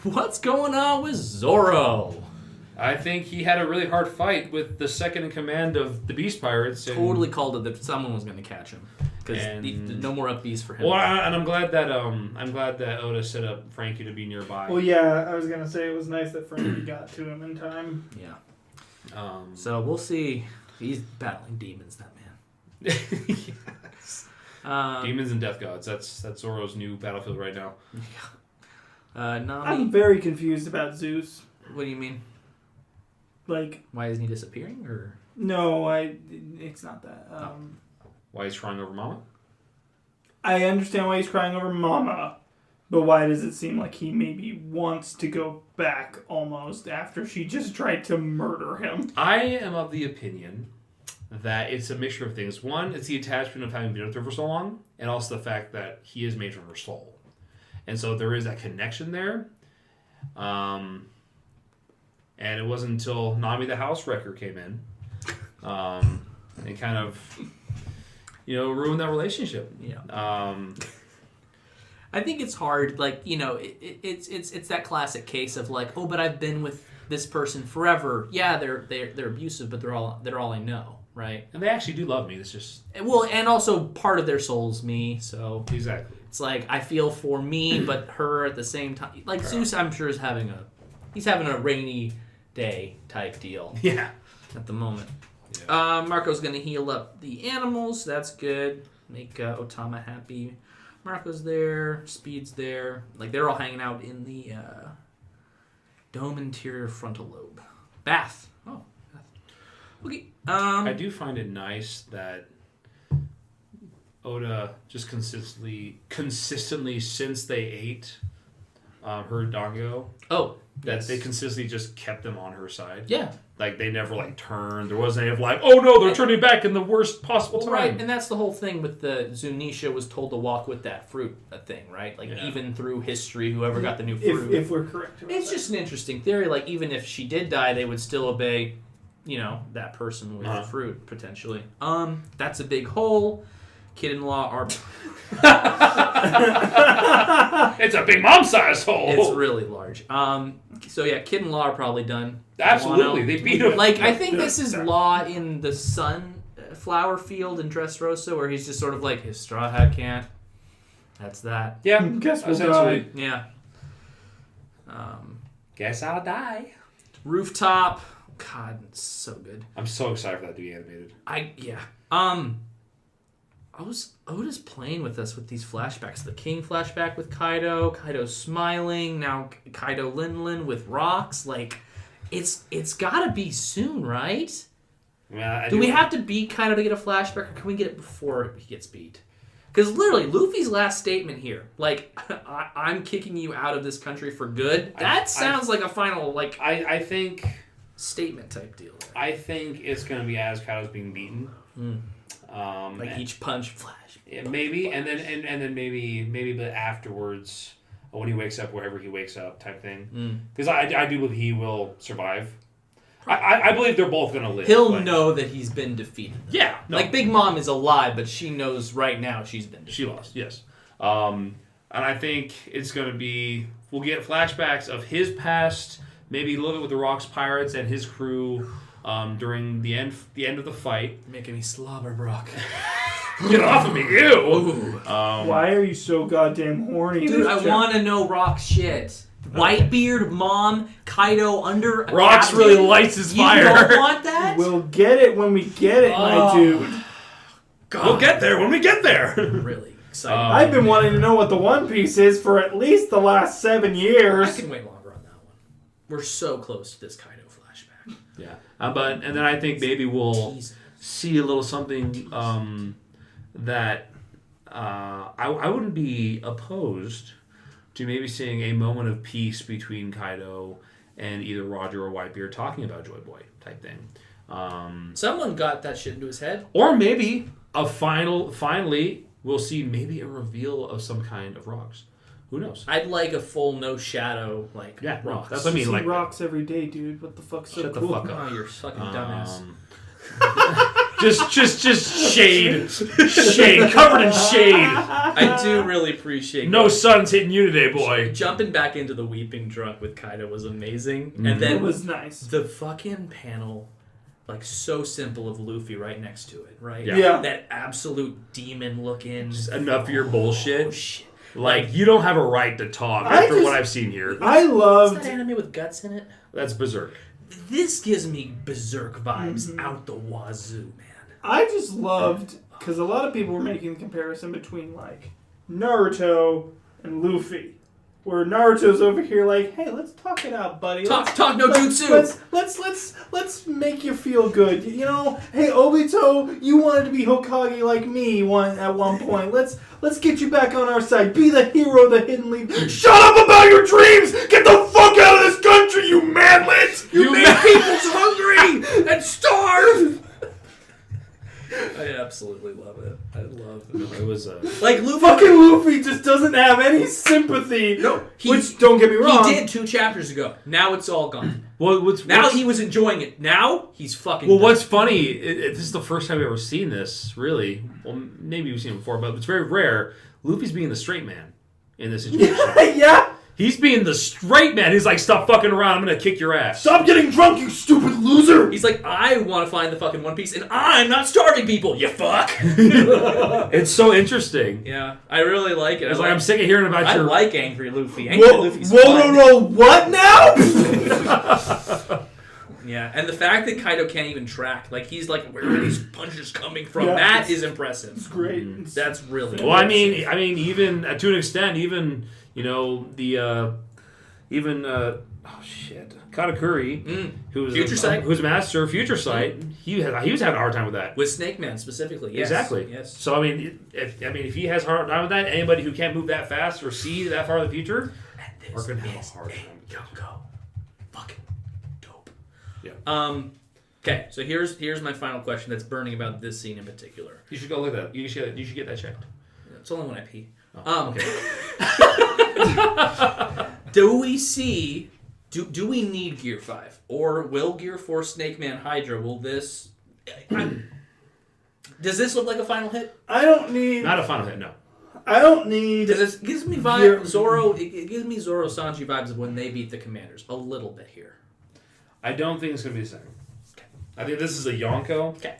What's going on with Zoro? I think he had a really hard fight with the second in command of the Beast Pirates. Totally called it that someone was going to catch him because no more up Beast for him. Well, and I'm glad that Oda set up Frankie to be nearby. Well, yeah, I was gonna say it was nice that Frankie got to him in time. Yeah. So we'll see. He's battling demons, that man. Yes. Demons and death gods. That's Zoro's new battlefield right now. Yeah. Nami? I'm very confused about Zeus. What do you mean? Why isn't he disappearing, or no? It's not that. Why he's crying over Mama? I understand why he's crying over Mama, but why does it seem like he maybe wants to go back almost after she just tried to murder him? I am of the opinion that it's a mixture of things. One, it's the attachment of having been with her for so long, and also the fact that he is made from her soul, and so there is that connection there. And it wasn't until Nami the Housewrecker came in and kind of, ruined that relationship. Yeah. I think it's hard. It's that classic case of but I've been with this person forever. Yeah, they're abusive, but they're all I know, right? And they actually do love me. It's just and also part of their soul's me. So exactly, it's I feel for me, but her at the same time. Zeus, I'm sure is having a rainy day type deal. Yeah. At the moment. Yeah. Marco's going to heal up the animals. That's good. Make Otama happy. Marco's there. Speed's there. They're all hanging out in the dome interior frontal lobe. Bath. Oh, bath. Okay. I do find it nice that Oda just consistently since they ate her dango. Oh. That they consistently just kept them on her side. Yeah. Like, they never, like, turned. There wasn't any of, like, oh, no, they're turning back in the worst possible time. Right, and that's the whole thing with the Zunisha was told to walk with that fruit thing, right? Like, even through history, whoever got the new fruit. If we're correct. It's just an interesting theory. Like, even if she did die, they would still obey, that person with the fruit, potentially. That's a big hole. Kid-in-law are... It's a big mom-sized hole. It's really large. So, yeah, Kid-in-law are probably done. Absolutely. They beat him. Like, I think this is Law in the sunflower field in Dressrosa, where he's just sort of like, his straw hat can't. That's that. Yeah. Guess we'll essentially. die. Yeah. Guess I'll die. Rooftop. God, it's so good. I'm so excited for that to be animated. Oda's playing with us with these flashbacks. The King flashback with Kaido smiling, now Kaido Linlin with rocks. Like, it's gotta be soon, right? Yeah, Do we have to beat Kaido to get a flashback, or can we get it before he gets beat? Because literally, Luffy's last statement here, like, I'm kicking you out of this country for good, that sounds like a final, like, I think... statement type deal. I think it's going to be as Kaido's being beaten. Like each punch, flash. Yeah, maybe, and then maybe, but afterwards, when he wakes up, wherever he wakes up, type thing. Because I do believe he will survive. I believe they're both going to live. He'll know that he's been defeated. Yeah. No. Like, Big Mom is alive, but she knows right now she's been defeated. She lost, yes. And I think it's going to be... We'll get flashbacks of his past, maybe a little bit with the Rocks Pirates and his crew during the end of the fight. You're making me slobber, Brock. Get off of me, ew! Why are you so goddamn horny? Dude, I want to know Rock's shit. Whitebeard, Mom, Kaido under... Rocks captain? really lights his fire. You don't want that? We'll get it when we get it, my dude. God. We'll get there when we get there. Really excited. I've been wanting to know what the One Piece is for at least the last 7 years. I can wait longer on that one. We're so close to this Kaido flashback. Yeah. And then I think maybe we'll see a little something that I wouldn't be opposed to maybe seeing a moment of peace between Kaido and either Roger or Whitebeard talking about Joy Boy type thing. Someone got that shit into his head. Or maybe finally we'll see maybe a reveal of some kind of Rocks. Who knows? I'd like a full no shadow, like, Yeah, no, Rocks. that's what I mean. See Like, rocks every day, dude. What the fuck's so Shut the cool? fuck up. Oh, you're fucking dumbass. Just shade, covered in shade. I do really appreciate No sun's hitting you today, boy. Jumping back into the weeping drunk with Kaido was amazing. And then It was nice. the fucking panel, like, so simple of Luffy right next to it, right? Yeah. That absolute demon looking. Just enough of your bullshit. Oh, shit. Like, you don't have a right to talk after what I've seen here. I What's loved... that anime with guts in it? That's Berserk. This gives me Berserk vibes out the wazoo, man. I just loved... Because a lot of people were making the comparison between, like, Naruto and Luffy. Where Naruto's over here like, hey, let's talk it out, buddy. Talk no jutsu. Let's make you feel good. You know, hey Obito, you wanted to be Hokage like me at one point. Let's get you back on our side. Be the hero, the hidden lead. Shut up about your dreams! Get the fuck out of this country, you manlet! You make people hungry and starve! I absolutely love it. I love it. It was Like, Luffy... Fucking Luffy just doesn't have any sympathy. No, which, don't get me wrong. He did 2 chapters ago. Now it's all gone. well. Now he was enjoying it. Now he's fucking Well, done. what's funny? This is the first time we've ever seen this. Really, well, maybe we've seen it before, but it's very rare. Luffy's being the straight man in this situation. Yeah. He's being the straight man. He's like, stop fucking around. I'm gonna kick your ass. Stop getting drunk, you stupid loser. He's like, I want to find the fucking One Piece, and I'm not starving people, you fuck! It's so interesting. Yeah, I really like it. It's like, I'm sick of hearing about I your... like Angry Luffy. Angry Luffy's Whoa, fun. what now? Yeah, and the fact that Kaido can't even track, like, he's like, where are these punches coming from? Yeah, that is impressive. It's great. That's really Well, I mean, even to an extent, even Katakuri, who's master Future Sight, he was having a hard time with that. with Snake Man specifically, yes. Exactly. Yes. So I mean, if he has a hard time with that, anybody who can't move that fast or see that far in the future are going to have a hard time. Yonko. Fucking dope. Yeah. Okay, so here's my final question that's burning about this scene in particular. You should go look at that. You should get that checked. It's only when I pee. Okay. Do we see... Do we need Gear 5? Or will Gear 4 Snake Man Hydra, will this... does this look like a final hit? I don't need... Not a final hit, no. I don't need... Because it gives me vibe, Zoro... It gives me Zoro Sanji vibes of when they beat the Commanders. A little bit here. I don't think it's going to be the same. Okay. I think this is a Yonko. Okay.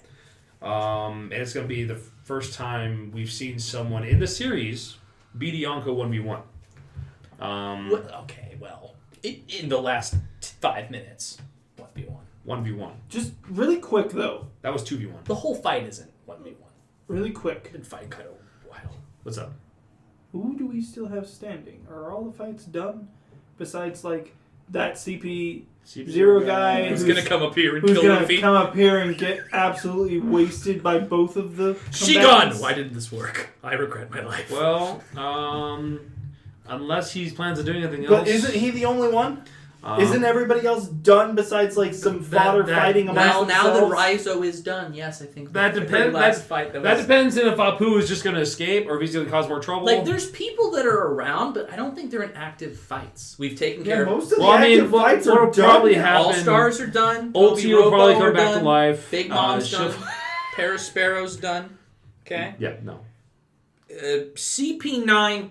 And it's going to be the first time we've seen someone in the series beat a Yonko 1v1. Okay, well... In the last 5 minutes, 1v1. 1v1. Just really quick, though. That was 2v1. The whole fight isn't 1v1. Really quick. I've been fighting kind of a while. What's up? Who do we still have standing? Are all the fights done? Besides, like, that CP0 guy Who's going to come up here and who's kill going Luffy? to come up here and get absolutely wasted by both of the Shigon! combatants? Why didn't this work? I regret my life. Well, unless he plans on doing anything else. But isn't he the only one? Isn't everybody else done besides like some fodder fighting amongst themselves? Now that Raizo is done, yes, I think That the depends. last fight That depends on if Apu is just going to escape or if he's going to cause more trouble. Like, there's people that are around, but I don't think they're in active fights. We've taken care of... Most of the active fights are done. Probably happen. All-Stars are done. Ulti will probably come back to life. Big Mom's done. Paris Sparrow's done. Okay? Yeah, no. CP9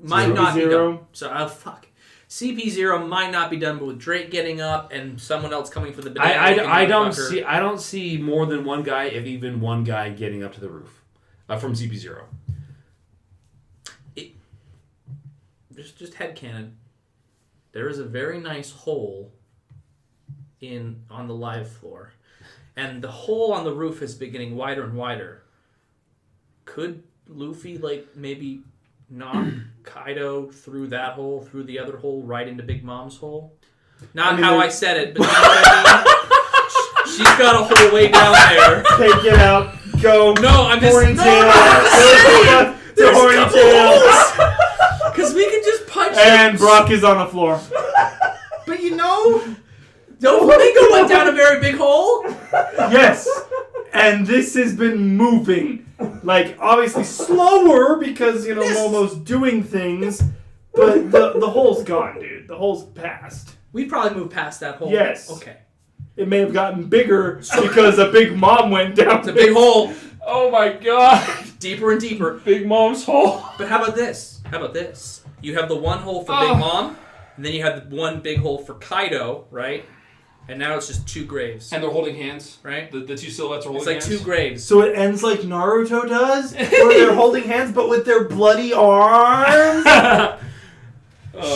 might not be done. So, fuck. CP0 might not be done, but with Drake getting up and someone else coming for the banana... I don't see more than one guy, if even one guy, getting up to the roof from CP0. Just headcanon. There is a very nice hole on the live floor, and the hole on the roof is getting wider and wider. Could Luffy maybe knock Kaido through that hole, through the other hole, right into Big Mom's hole? Not how I said it, but you know what I mean? She's got a hole way down there. Take it out. Go. No, I'm just... Horny No, tail. I'm just The horny tail. because we can just punch And it. Brock is on the floor. But Doflamingo went down a very big hole. Yes. And this has been moving. Like, obviously slower because, Momo's doing things. But the hole's gone, dude. The hole's passed. We probably moved past that hole. Yes. Okay. It may have gotten bigger because a Big Mom went down. It's a big hole. Oh my god! Deeper and deeper. Big Mom's hole. But how about this? You have the one hole for Big Mom, and then you have the one big hole for Kaido, right? And now it's just two graves. And they're holding hands, right? The two silhouettes are holding hands. It's like two graves. So it ends like Naruto does, where they're holding hands but with their bloody arms?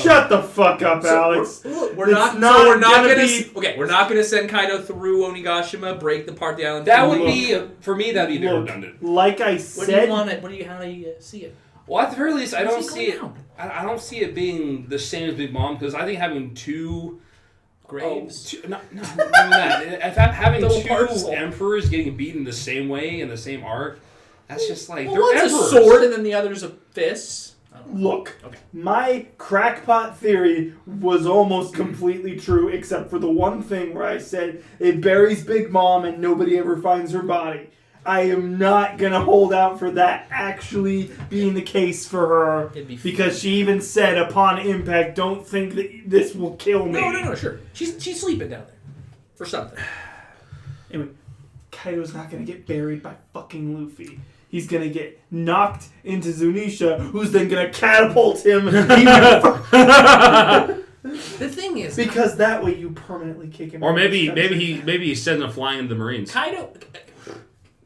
Shut the fuck up, Alex. We're not gonna send Kaido through Onigashima, break the part of the island. That would be, for me, that'd be redundant. Like I said, what do you want it? How do you see it? Well, at the very least, I don't see it. I don't see it being the same as Big Mom, because I think having two graves. Not even that. If having Double two parcel. emperors getting beaten the same way in the same arc, that's just like they're one's emperors. a sword and then the other's a fist. Look, okay. My crackpot theory was almost completely true, except for the one thing where I said it buries Big Mom and nobody ever finds her body. I am not going to hold out for that actually being the case for her, because she even said upon impact, don't think that this will kill me. No, sure. She's sleeping down there for something. Anyway, Kaido's not going to get buried by fucking Luffy. He's going to get knocked into Zunisha, who's then going to catapult him even The thing is, because that way you permanently kick him. Or maybe he's sending a flying into the Marines. Kaido.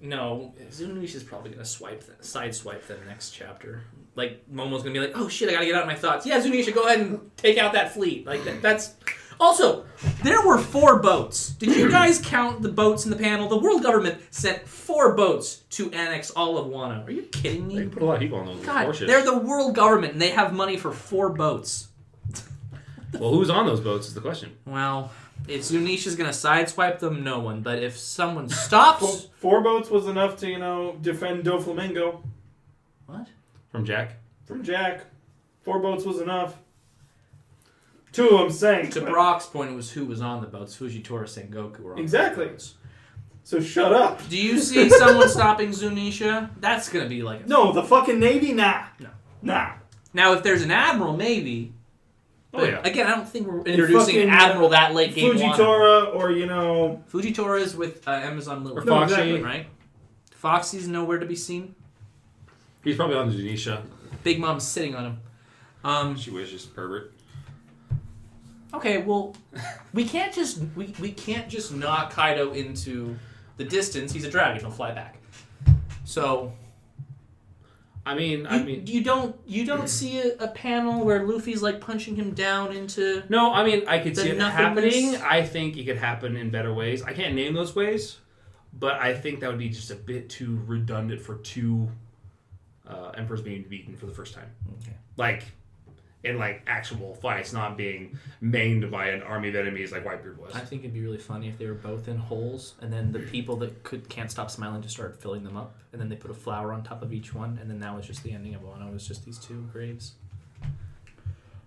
No, Zunisha's probably gonna sideswipe the next chapter. Like Momo's gonna be like, "Oh shit, I gotta get out of my thoughts." Yeah, Zunisha, go ahead and take out that fleet. Like that's. Also, there were 4 boats. Did you guys count the boats in the panel? The world government sent 4 boats to annex all of Wano. Are you kidding me? They put a lot of people on those God, warships. they're the world government, and they have money for 4 boats. Well, who's on those boats is the question. Well, if Zunisha's gonna sideswipe them, no one. But if someone stops... 4 boats was enough to, defend Doflamingo. What? From Jack? From Jack. 4 boats was enough. Two of them sank. To Brock's point, it was who was on the boats. Fujitora, Sengoku were on Exactly. the boats. So shut up. Do you see someone stopping Zunisha? That's going to be like... No, the fucking Navy? Nah. No. Nah. Now, if there's an Admiral, maybe. But yeah. again, I don't think we're introducing fucking, Admiral that late game one. Fujitora or, you know... Fujitora is with Amazon Little. Or Foxy. exactly. Right? Foxy's nowhere to be seen. He's probably on the Zunisha. Big Mom's sitting on him. She wishes, pervert. Okay, well, we can't just knock Kaido into the distance. He's a dragon. He'll fly back. So I mean, you don't see a panel where Luffy's like punching him down into. no, I mean, I could see it nothingness. happening. I think it could happen in better ways. I can't name those ways, but I think that would be just a bit too redundant for two emperors being beaten for the first time. Okay. Like, in like actual fights, not being maimed by an army of enemies like Whitebeard was. I think it'd be really funny if they were both in holes, and then the people that can't stop smiling just started filling them up, and then they put a flower on top of each one, and then that was just the ending of one. It was just these two graves.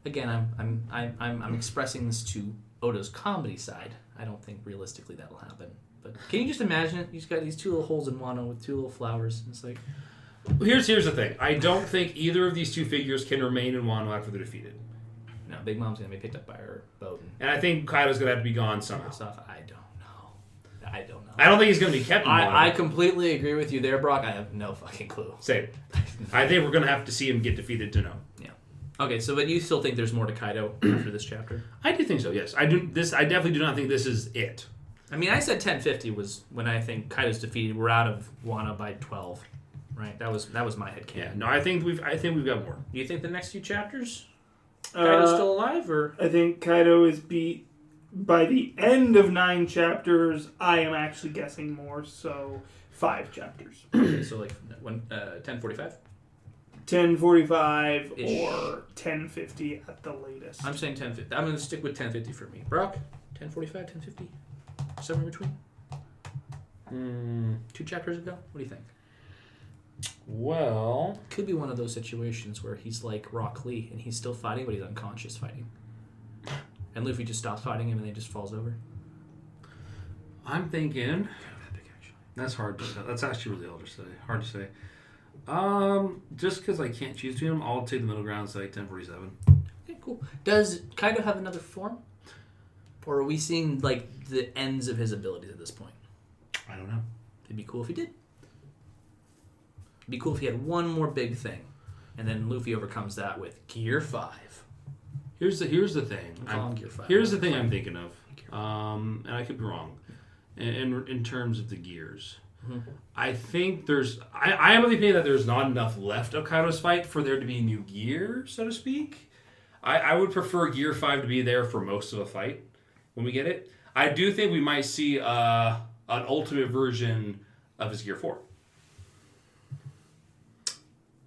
Again, I'm expressing this to Oda's comedy side. I don't think realistically that'll happen. But can you just imagine it? You just got these two little holes in Wano with two little flowers. And it's like, Here's the thing. I don't think either of these two figures can remain in Wano after they're defeated. no, Big Mom's gonna be picked up by her boat and And I think Kaido's going to have to be gone somehow. stuff. I don't know. I don't think he's going to be kept in Wano. I completely agree with you there, Brock. I have no fucking clue. Same. I think we're going to have to see him get defeated to know. Yeah. Okay, so but you still think there's more to Kaido after this chapter? I do think so, yes. I definitely do not think this is it. I mean, I said 1050 was when I think Kaido's defeated. We're out of Wano by 12, right? That was my headcanon. Yeah. No, I think we've got more. Do you think the next few chapters Kaido's still alive, or I think Kaido is beat by the end of 9 chapters. I am actually guessing more, so 5 chapters. okay, so like 1045? 10:45 Ish. or 10:50 at the latest. I'm saying 1050. I'm going to stick with 1050 for me. Brock, 1045, 1050, somewhere in between. 2 chapters ago. What do you think? Well, Could be one of those situations where he's like Rock Lee and he's still fighting, but he's unconscious fighting. And Luffy just stops fighting him and then he just falls over. I'm thinking that's hard to say. That's actually really hard to say. Just because I can't choose between them, I'll take the middle ground, say 1047. Okay, cool. Does Kaido have another form? Or are we seeing like the ends of his abilities at this point? I don't know. It'd be cool if he did. It'd be cool if he had one more big thing. And then Luffy overcomes that with Gear 5. Here's the thing. I'm calling Gear 5. Here's the thing I'm thinking of. And I could be wrong. In terms of the gears. Mm-hmm. I think I am of the opinion that there's not enough left of Kaido's fight for there to be new gear, so to speak. I would prefer Gear 5 to be there for most of the fight when we get it. I do think we might see an ultimate version of his Gear 4.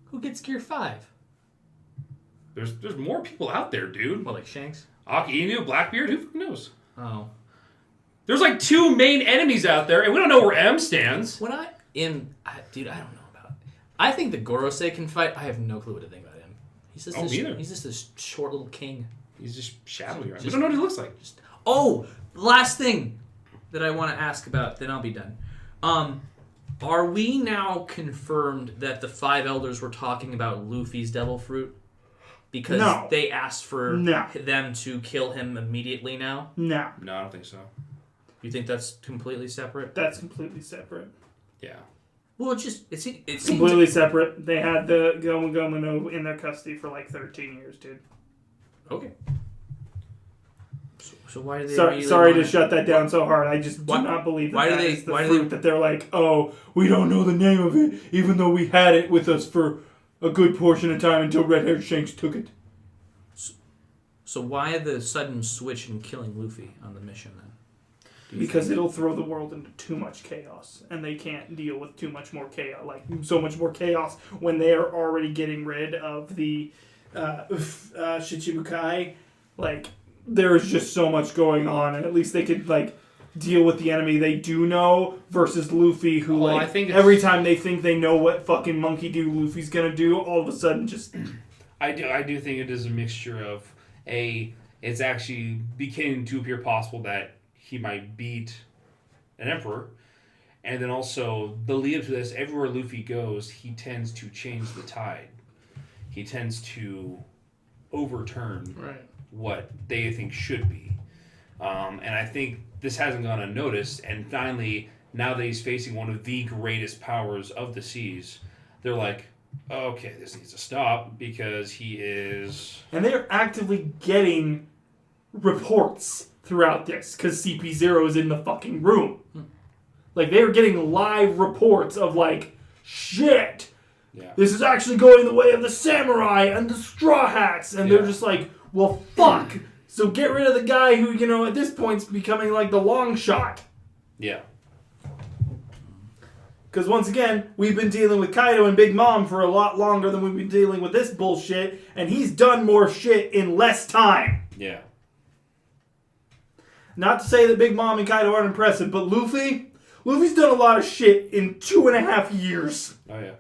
Who gets Gear 5? There's more people out there, dude. What, like Shanks? Aki Inu, Blackbeard, who fucking knows? Oh. There's like 2 main enemies out there, and we don't know where M stands. Dude, I don't know about it. I think the Gorosei can fight. I have no clue what to think about him. He's just this short little king. He's just shadowy. We don't know what he looks like. Last thing that I want to ask about, then I'll be done. Are we now confirmed that the 5 elders were talking about Luffy's devil fruit? Because they asked for them to kill him immediately now? No. No, I don't think so. You think that's completely separate? That's completely separate. Yeah. Well, it seems Completely separate. They had the Gomu Gomu no in their custody for like 13 years, dude. Okay. So why do they? Sorry to shut that down so hard. I just do not believe that is the fruit that they're like, oh, we don't know the name of it, even though we had it with us for a good portion of time until Red-Haired Shanks took it. So why the sudden switch in killing Luffy on the mission then? Because it'll throw the world into too much chaos, and they can't deal with too much more chaos. Like so much more chaos when they are already getting rid of the Shichibukai. Like there is just so much going on, and at least they could like deal with the enemy they do know versus Luffy, who I think every time they think they know what fucking monkey do Luffy's gonna do, all of a sudden just. I do think it is a mixture of a it's actually beginning to appear possible that he might beat an emperor. And then also, the lead up to this, everywhere Luffy goes, he tends to change the tide. He tends to overturn what they think should be. And I think this hasn't gone unnoticed. And finally, now that he's facing one of the greatest powers of the seas, they're like, okay, this needs to stop because he is... And they're actively getting reports throughout this because CP0 is in the fucking room. Like, they're getting live reports of, like, shit, this is actually going the way of the samurai and the Straw Hats. And they're just like, well, fuck. So get rid of the guy who, you know, at this point's becoming, like, the long shot. Yeah. Because once again, we've been dealing with Kaido and Big Mom for a lot longer than we've been dealing with this bullshit, and he's done more shit in less time. Yeah. Not to say that Big Mom and Kaido aren't impressive, but Luffy's done a lot of shit in 2.5 years. Oh, yeah.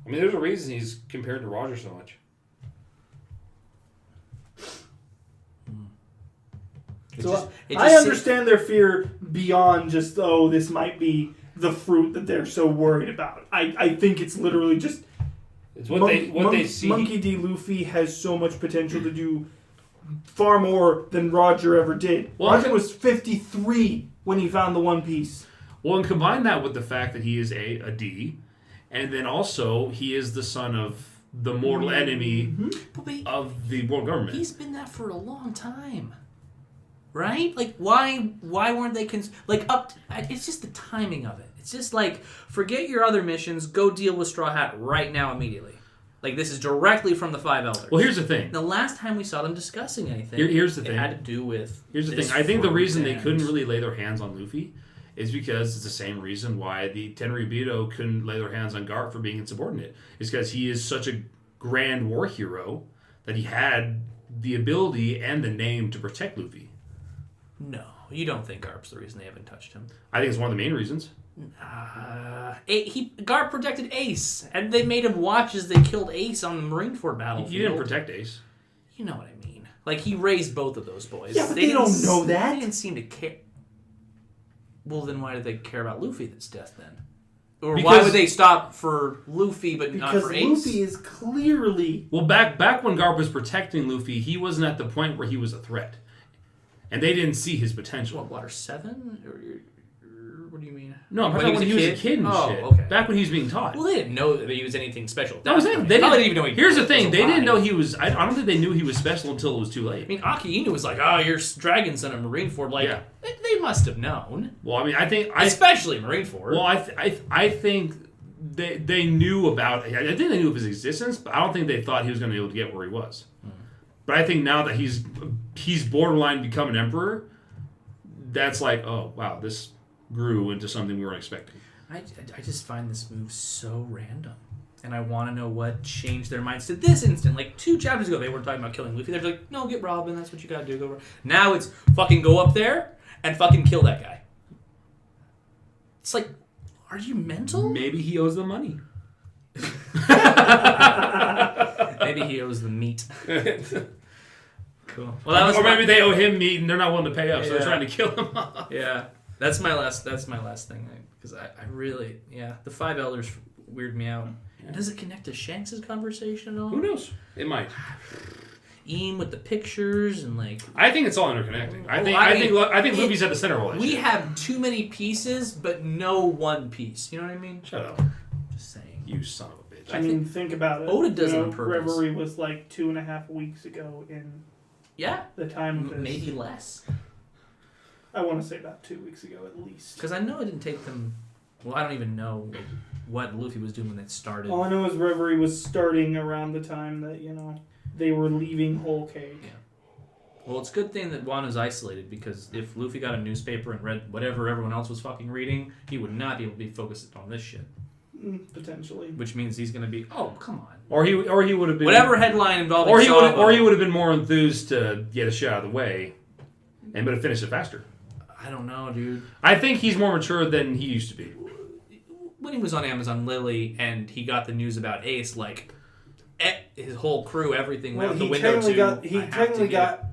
I mean, there's a reason he's compared to Roger so much. So I understand their fear beyond just, this might be the fruit that they're so worried about. I think it's literally just... It's what they see. Monkey D. Luffy has so much potential to do far more than Roger ever did. Well, Roger was 53 when he found the One Piece. Well, and combine that with the fact that he is a D, and then also he is the son of the mortal enemy of the world government. He's been that for a long time. Right? Like, why weren't they... it's just the timing of it. It's just like, forget your other missions, go deal with Straw Hat right now, immediately. Like, this is directly from the Five Elders. Well, here's the thing. The last time we saw them discussing anything, here's the thing. It had to do with... Here's the thing. I think the reason they couldn't really lay their hands on Luffy is because it's the same reason why the Tenryubito couldn't lay their hands on Garp for being insubordinate. It's because he is such a grand war hero that he had the ability and the name to protect Luffy. No, you don't think Garp's the reason they haven't touched him. I think it's one of the main reasons. Garp protected Ace, and they made him watch as they killed Ace on the Marineford battlefield. He didn't protect Ace. You know what I mean. Like, he raised both of those boys. Yeah, but they don't know that. They didn't seem to care. Well, then why did they care about Luffy's death then? Or why would they stop for Luffy but not for Ace? Because Luffy is clearly... Well, back when Garp was protecting Luffy, he wasn't at the point where he was a threat. And they didn't see his potential. What, Water 7? Or what do you mean? No, I'm talking about when he was a kid and shit. Okay. Back when he was being taught. Well, they didn't know that he was anything special. No, they didn't even know he Here's the thing. was They didn't alive. know he was... I don't think they knew he was special until it was too late. I mean, Aki Inu was like, oh, you're Dragon Son of Marineford. Like, they must have known. Well, I mean, I think... Especially Marineford. Well, I think they knew about... I think they knew of his existence, but I don't think they thought he was going to be able to get where he was. But I think now that he's borderline become an emperor, that's like, oh, wow, this grew into something we weren't expecting. I just find this move so random. And I want to know what changed their minds to this instant. Like, 2 chapters ago, they weren't talking about killing Luffy. They're like, no, get Robin. That's what you got to do. Go. Now it's fucking go up there and fucking kill that guy. It's like, are you mental? Maybe he owes them money. Maybe he owes the meat. Cool. Well, or maybe they owe him meat and they're not willing to pay up, so they're trying to kill him off. Yeah. That's my last thing. Because I really, the Five Elders weird me out. And does it connect to Shanks' conversation at all? Who knows? It might. Eam with the pictures and like... I think it's all interconnecting. I think Luffy's at the center of all that We shit. have too many pieces, but no one piece. You know what I mean? Shut up. Just saying. You son of a bitch. I mean, think about it. Oda does it on purpose. Reverie was like 2.5 weeks ago in the time of this. Maybe less. I want to say about 2 weeks ago at least. Because I know it didn't take them... Well, I don't even know what Luffy was doing when it started. All I know is Reverie was starting around the time that, they were leaving Whole Cake. Yeah. Well, it's a good thing that Wano's isolated, because if Luffy got a newspaper and read whatever everyone else was fucking reading, he would not be able to be focused on this shit. Potentially. Which means he's going to be, oh, come on. Or he would have been... Whatever headline involving Or he would have been more enthused to get a shit out of the way and would have finished it faster. I don't know, dude. I think he's more mature than he used to be. When he was on Amazon Lily and he got the news about Ace, like, his whole crew, everything went out the window He technically got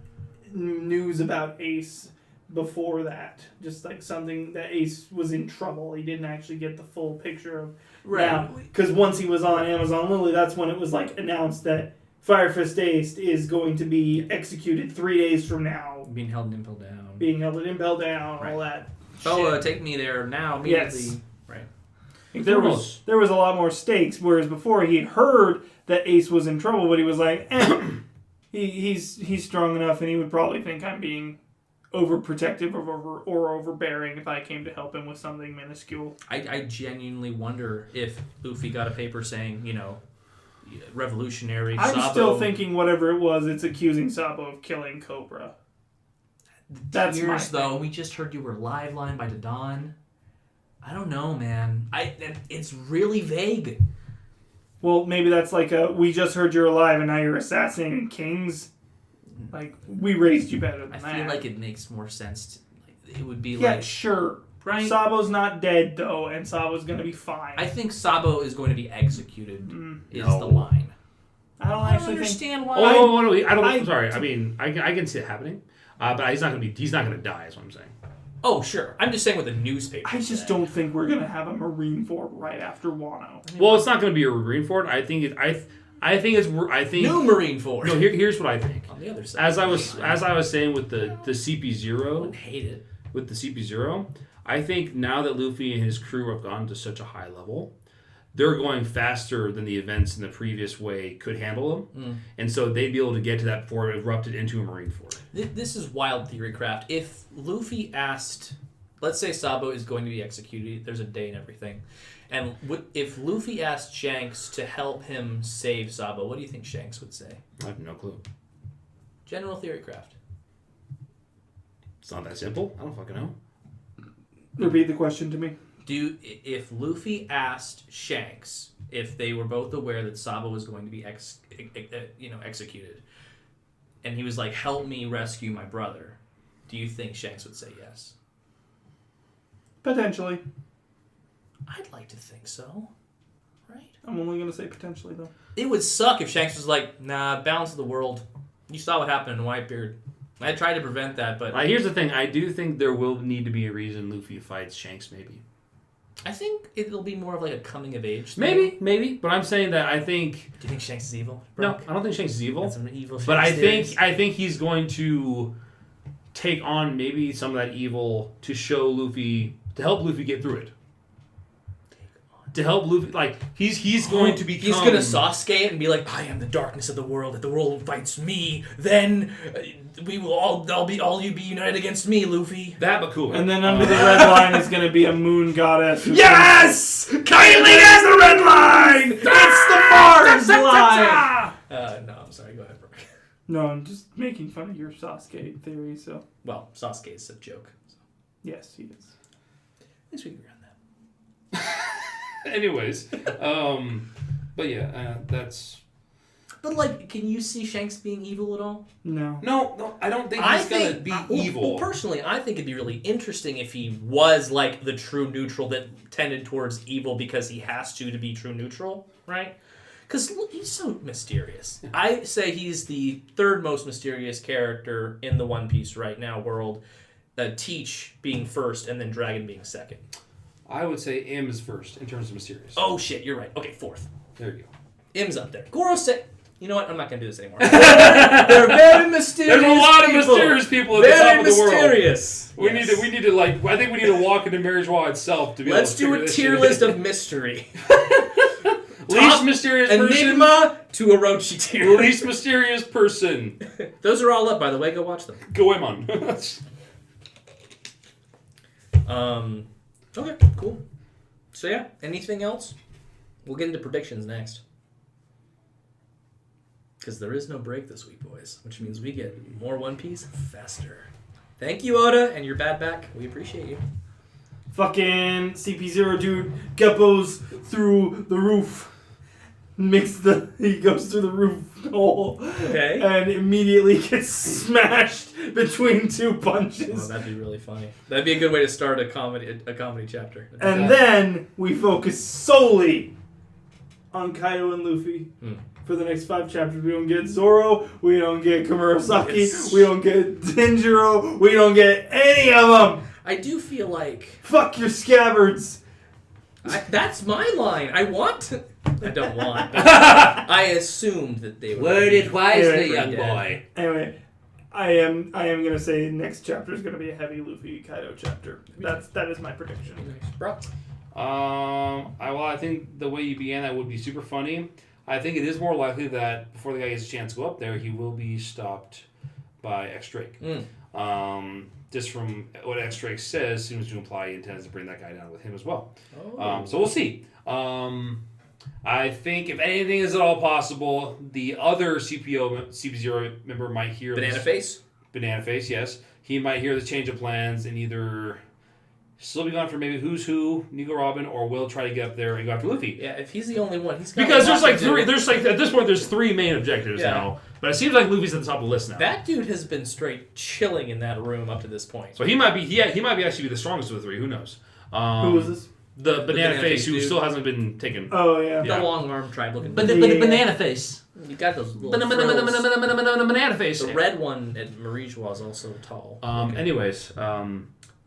news about Ace before that. Just like something that Ace was in trouble. He didn't actually get the full picture of now. Because once he was on Amazon Lily, that's when it was like announced that Fire Fist Ace is going to be executed 3 days from now. Being held and impelled down. Being held and impelled down, all that. Oh, take me there now. Immediately. Yes. Right. There was a lot more stakes, whereas before he had heard that Ace was in trouble, but he was like, he's strong enough, and he would probably think I'm being overprotective or overbearing if I came to help him with something minuscule. I genuinely wonder if Luffy got a paper saying, revolutionary I'm Sabo. still thinking whatever it was, it's accusing Sabo of killing Cobra. That's my thing. Though. We just heard you were live line by Dawn. I don't know, man. It's really vague. Well, maybe that's like we just heard you're alive and now you're assassinating kings. Like, we raised you better than that. I feel like it makes more sense. It would be yeah, sure. Right? Sabo's not dead, though, and Sabo's going to be fine. I think Sabo is going to be executed, is the line. I don't understand why. I'm sorry. I mean, I can see it happening, but he's not going to die, is what I'm saying. Oh, sure. I'm just saying with the newspaper. I just don't think we're going to have a Marineford right after Wano. Well, it's not going to be a Marineford. I think New Marineford. No, here's what I think. On the other side. As I was saying with the CP0, I wouldn't hate it. With the CP0, I think now that Luffy and his crew have gone to such a high level, they're going faster than the events in the previous way could handle them. And so they'd be able to get to that before it erupted into a Marineford. This is wild theory craft. If Luffy asked, let's say Sabo is going to be executed, there's a day and everything, and if Luffy asked Shanks to help him save Sabo, what do you think Shanks would say? I have no clue. General theory craft. It's not that simple. I don't fucking know. Repeat the question to me. If Luffy asked Shanks if they were both aware that Sabo was going to be executed, and he was like, "Help me rescue my brother," do you think Shanks would say yes? Potentially. I'd like to think so. Right? I'm only going to say potentially, though. It would suck if Shanks was like, "Nah, balance of the world. You saw what happened in Whitebeard. I tried to prevent that, but..." Here's the thing. I do think there will need to be a reason Luffy fights Shanks, maybe. I think it'll be more of like a coming-of-age thing. Maybe. But I'm saying that I think... Do you think Shanks is evil, Brock? No, I don't think Shanks is evil. That's some evil Shanks but I theories. think he's going to take on maybe some of that evil to show Luffy... To help Luffy get through it. To help Luffy... Like, he's going to become... He's going to Sasuke it and be like, "I am the darkness of the world. If the world fights me, then we will all you be united against me, Luffy." That, but cool. And then under the red line is going to be a moon goddess. Yes! Kylie has the red line! It's the Mars line! No, I'm sorry. Go ahead, Brock. No, I'm just making fun of your Sasuke theory, so... Well, Sasuke is a joke. So. Yes, he is. At least we can agree on that. Anyways, but yeah, that's... But, like, can you see Shanks being evil at all? No. No, I don't think he's going to be evil. Well, personally, I think it'd be really interesting if he was, like, the true neutral that tended towards evil because he has to be true neutral, right? Because he's so mysterious. Yeah. I say he's the third most mysterious character in the One Piece right now world. Teach being first, and then Dragon being second. I would say M is first in terms of mysterious. Oh, shit, you're right. Okay, fourth. There you go. M's up there. Goro's second. You know what? I'm not going to do this anymore. They're very mysterious. There's a lot of mysterious people at the top of the world. Very mysterious. We need to like. I think we need to walk into Marriage Law itself to be able to figure Let's do a tier list of mystery. Least mysterious person. Enigma to Orochi tier. Least mysterious person. Those are all up, by the way. Go watch them. Go on. Okay, cool. So yeah, anything else? We'll get into predictions next. Because there is no break this week, boys. Which means we get more One Piece faster. Thank you, Oda, and your bad back. We appreciate you. Fucking CP0 dude Geppo's through the roof. He goes through the roof hole. Okay. And immediately gets smashed between two punches. Oh, that'd be really funny. That'd be a good way to start a comedy chapter. And then we focus solely on Kaido and Luffy for the next 5 chapters. We don't get Zoro. We don't get Komurasaki. It's- We don't get Denjiro. We don't get any of them. I do feel like Fuck your scabbards. that's my line. I don't want. But I assumed that they were. Word it wisely, Yeah, young boy. Anyway, I am gonna say next chapter is gonna be a heavy Luffy Kaido chapter. That is my prediction. Bro. I think the way you began that would be super funny. I think it is more likely that before the guy gets a chance to go up there, he will be stopped by X Drake. Just from what X Drake says, seems to imply he intends to bring that guy down with him as well. So we'll see. I think if anything is at all possible, the other CP0 member might hear Banana Face? Banana Face, yes. He might hear the change of plans and either still be gone for maybe Who's Who, Nico Robin, or will try to get up there and go after Luffy. Yeah, if he's the only one, he's got Because a there's lot like to do. three. There's like at this point there's 3 main objectives now, but it seems like Luffy's at the top of the list now. That dude has been straight chilling in that room up to this point. So he might be actually be the strongest of the 3. Who knows? Who was this? The Banana Banana Face, Face who dude. still hasn't been taken. Oh yeah. The long arm tribe looking. But dude. the banana face. You got those little frills. Banana Face. The red one at Marijois is also tall. Anyways,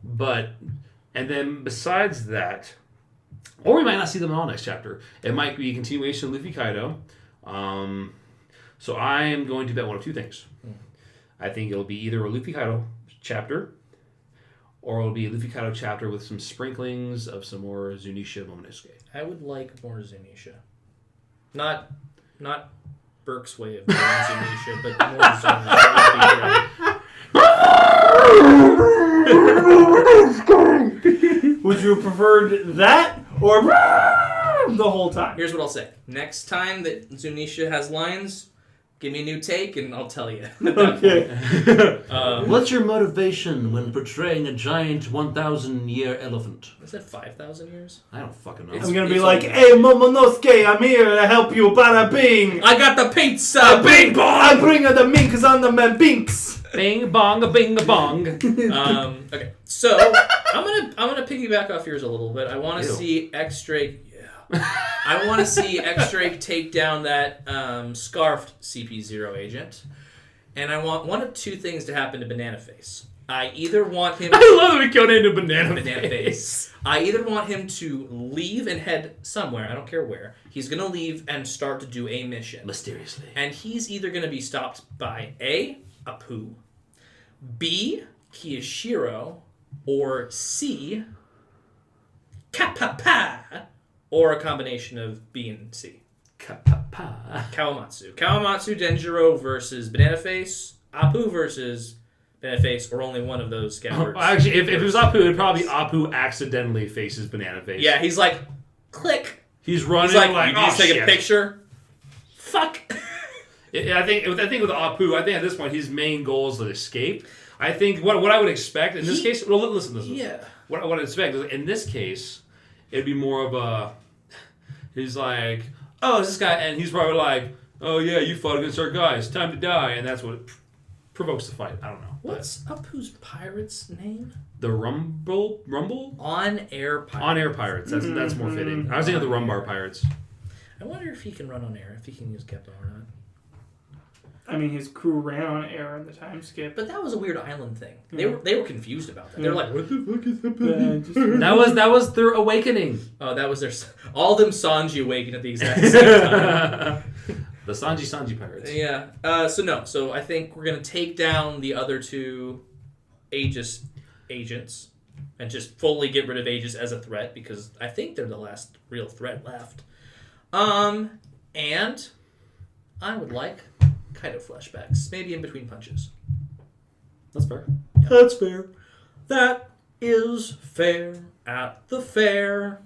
but and then besides that, or we might not see them at all next chapter. It might be a continuation of Luffy Kaido. So I am going to bet one of 2 things. I think it'll be either a Luffy Kaido chapter, or it'll be a Luffy Kaido chapter with some sprinklings of some more Zunisha Momonosuke. I would like more Zunisha. Not Burke's way of doing Zunisha, but more Zunisha would be great. Would you have preferred that or the whole time? Here's what I'll say. Next time that Zunisha has lines, give me a new take and I'll tell you. Okay. What's your motivation when portraying a giant 1,000-year elephant? Is that 5,000 years? I don't fucking know. I'm gonna be It's like, okay. hey Momonosuke, I'm here to help you, bada bing. I got the pizza! Bing I bring her the minks on the man binks. Bing bong a bing a bong. Okay, so I'm gonna piggyback off yours a little bit. I want to Ew. see X Drake. Yeah, I want to see X Drake take down that scarfed CP0 agent, and I want one of 2 things to happen to Banana Face. I either want him. I love that we killed into Banana Face. I either want him to leave and head somewhere. I don't care where. He's gonna leave and start to do a mission. Mysteriously. And he's either going to be stopped by A, Apu, B, Kiyashiro, or C, Kapapa, or a combination of B and C. Kapapa. Kawamatsu. Kawamatsu Denjiro versus Banana Face, Apu versus Banana Face, or only one of those scabbards. Actually, if it was Apu, it'd probably be Apu accidentally faces Banana Face. Yeah, he's like, click. He's running He's like, like you need to take shit. a picture? Fuck. I think with Apu, I think at this point his main goal is to escape. I think what I would expect in this case. Well, listen. Yeah. What I expect in this case, it'd be more of a. He's like, oh, it's this guy, and he's probably like, oh yeah, you fought against our guys, time to die, and that's what provokes the fight. I don't know. What's Apu's pirate's name? The Rumble? On-air pirates. On-air pirates. That's more fitting. I was thinking of the Rumbar pirates. I wonder if he can run on air, if he can use Kepler or not. I mean, his crew ran on air in the time skip. But that was a weird island thing. They were confused about that. They were like, "What the fuck is happening?" That was their awakening. Oh, that was their. All them Sanji awakened at the exact same time. The Sanji pirates. Yeah. So I think we're gonna take down the other 2 Aegis agents and just fully get rid of Aegis as a threat because I think they're the last real threat left. And I would like Kaido flashbacks, maybe in between punches. That's fair. That's fair. That is fair at the fair.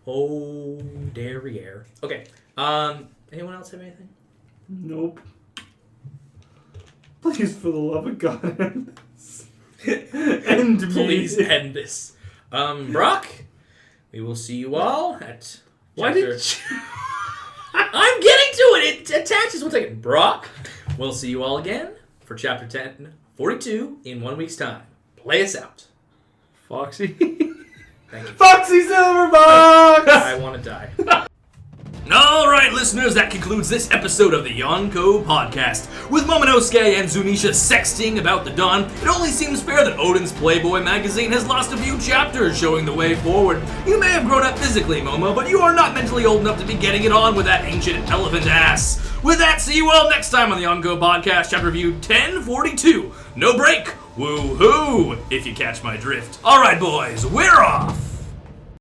Oh, derriere. Okay. Anyone else have anything? Nope. Please, for the love of God, end this. End me. Please end this. Brock, we will see you all at. Why chapter... did you... I'm getting to it. It attaches. 1 second. Brock, we'll see you all again for chapter 1042 in 1 week's time. Play us out. Foxy? Thank you. Foxy Silverbox! I want to die. All right, listeners, that concludes this episode of the Yonko Podcast. With Momonosuke and Zunisha sexting about the dawn, it only seems fair that Odin's Playboy magazine has lost a few chapters showing the way forward. You may have grown up physically, Momo, but you are not mentally old enough to be getting it on with that ancient elephant ass. With that, see you all next time on the Yonko Podcast, chapter review 1042. No break, woo-hoo, if you catch my drift. Alright, boys, we're off!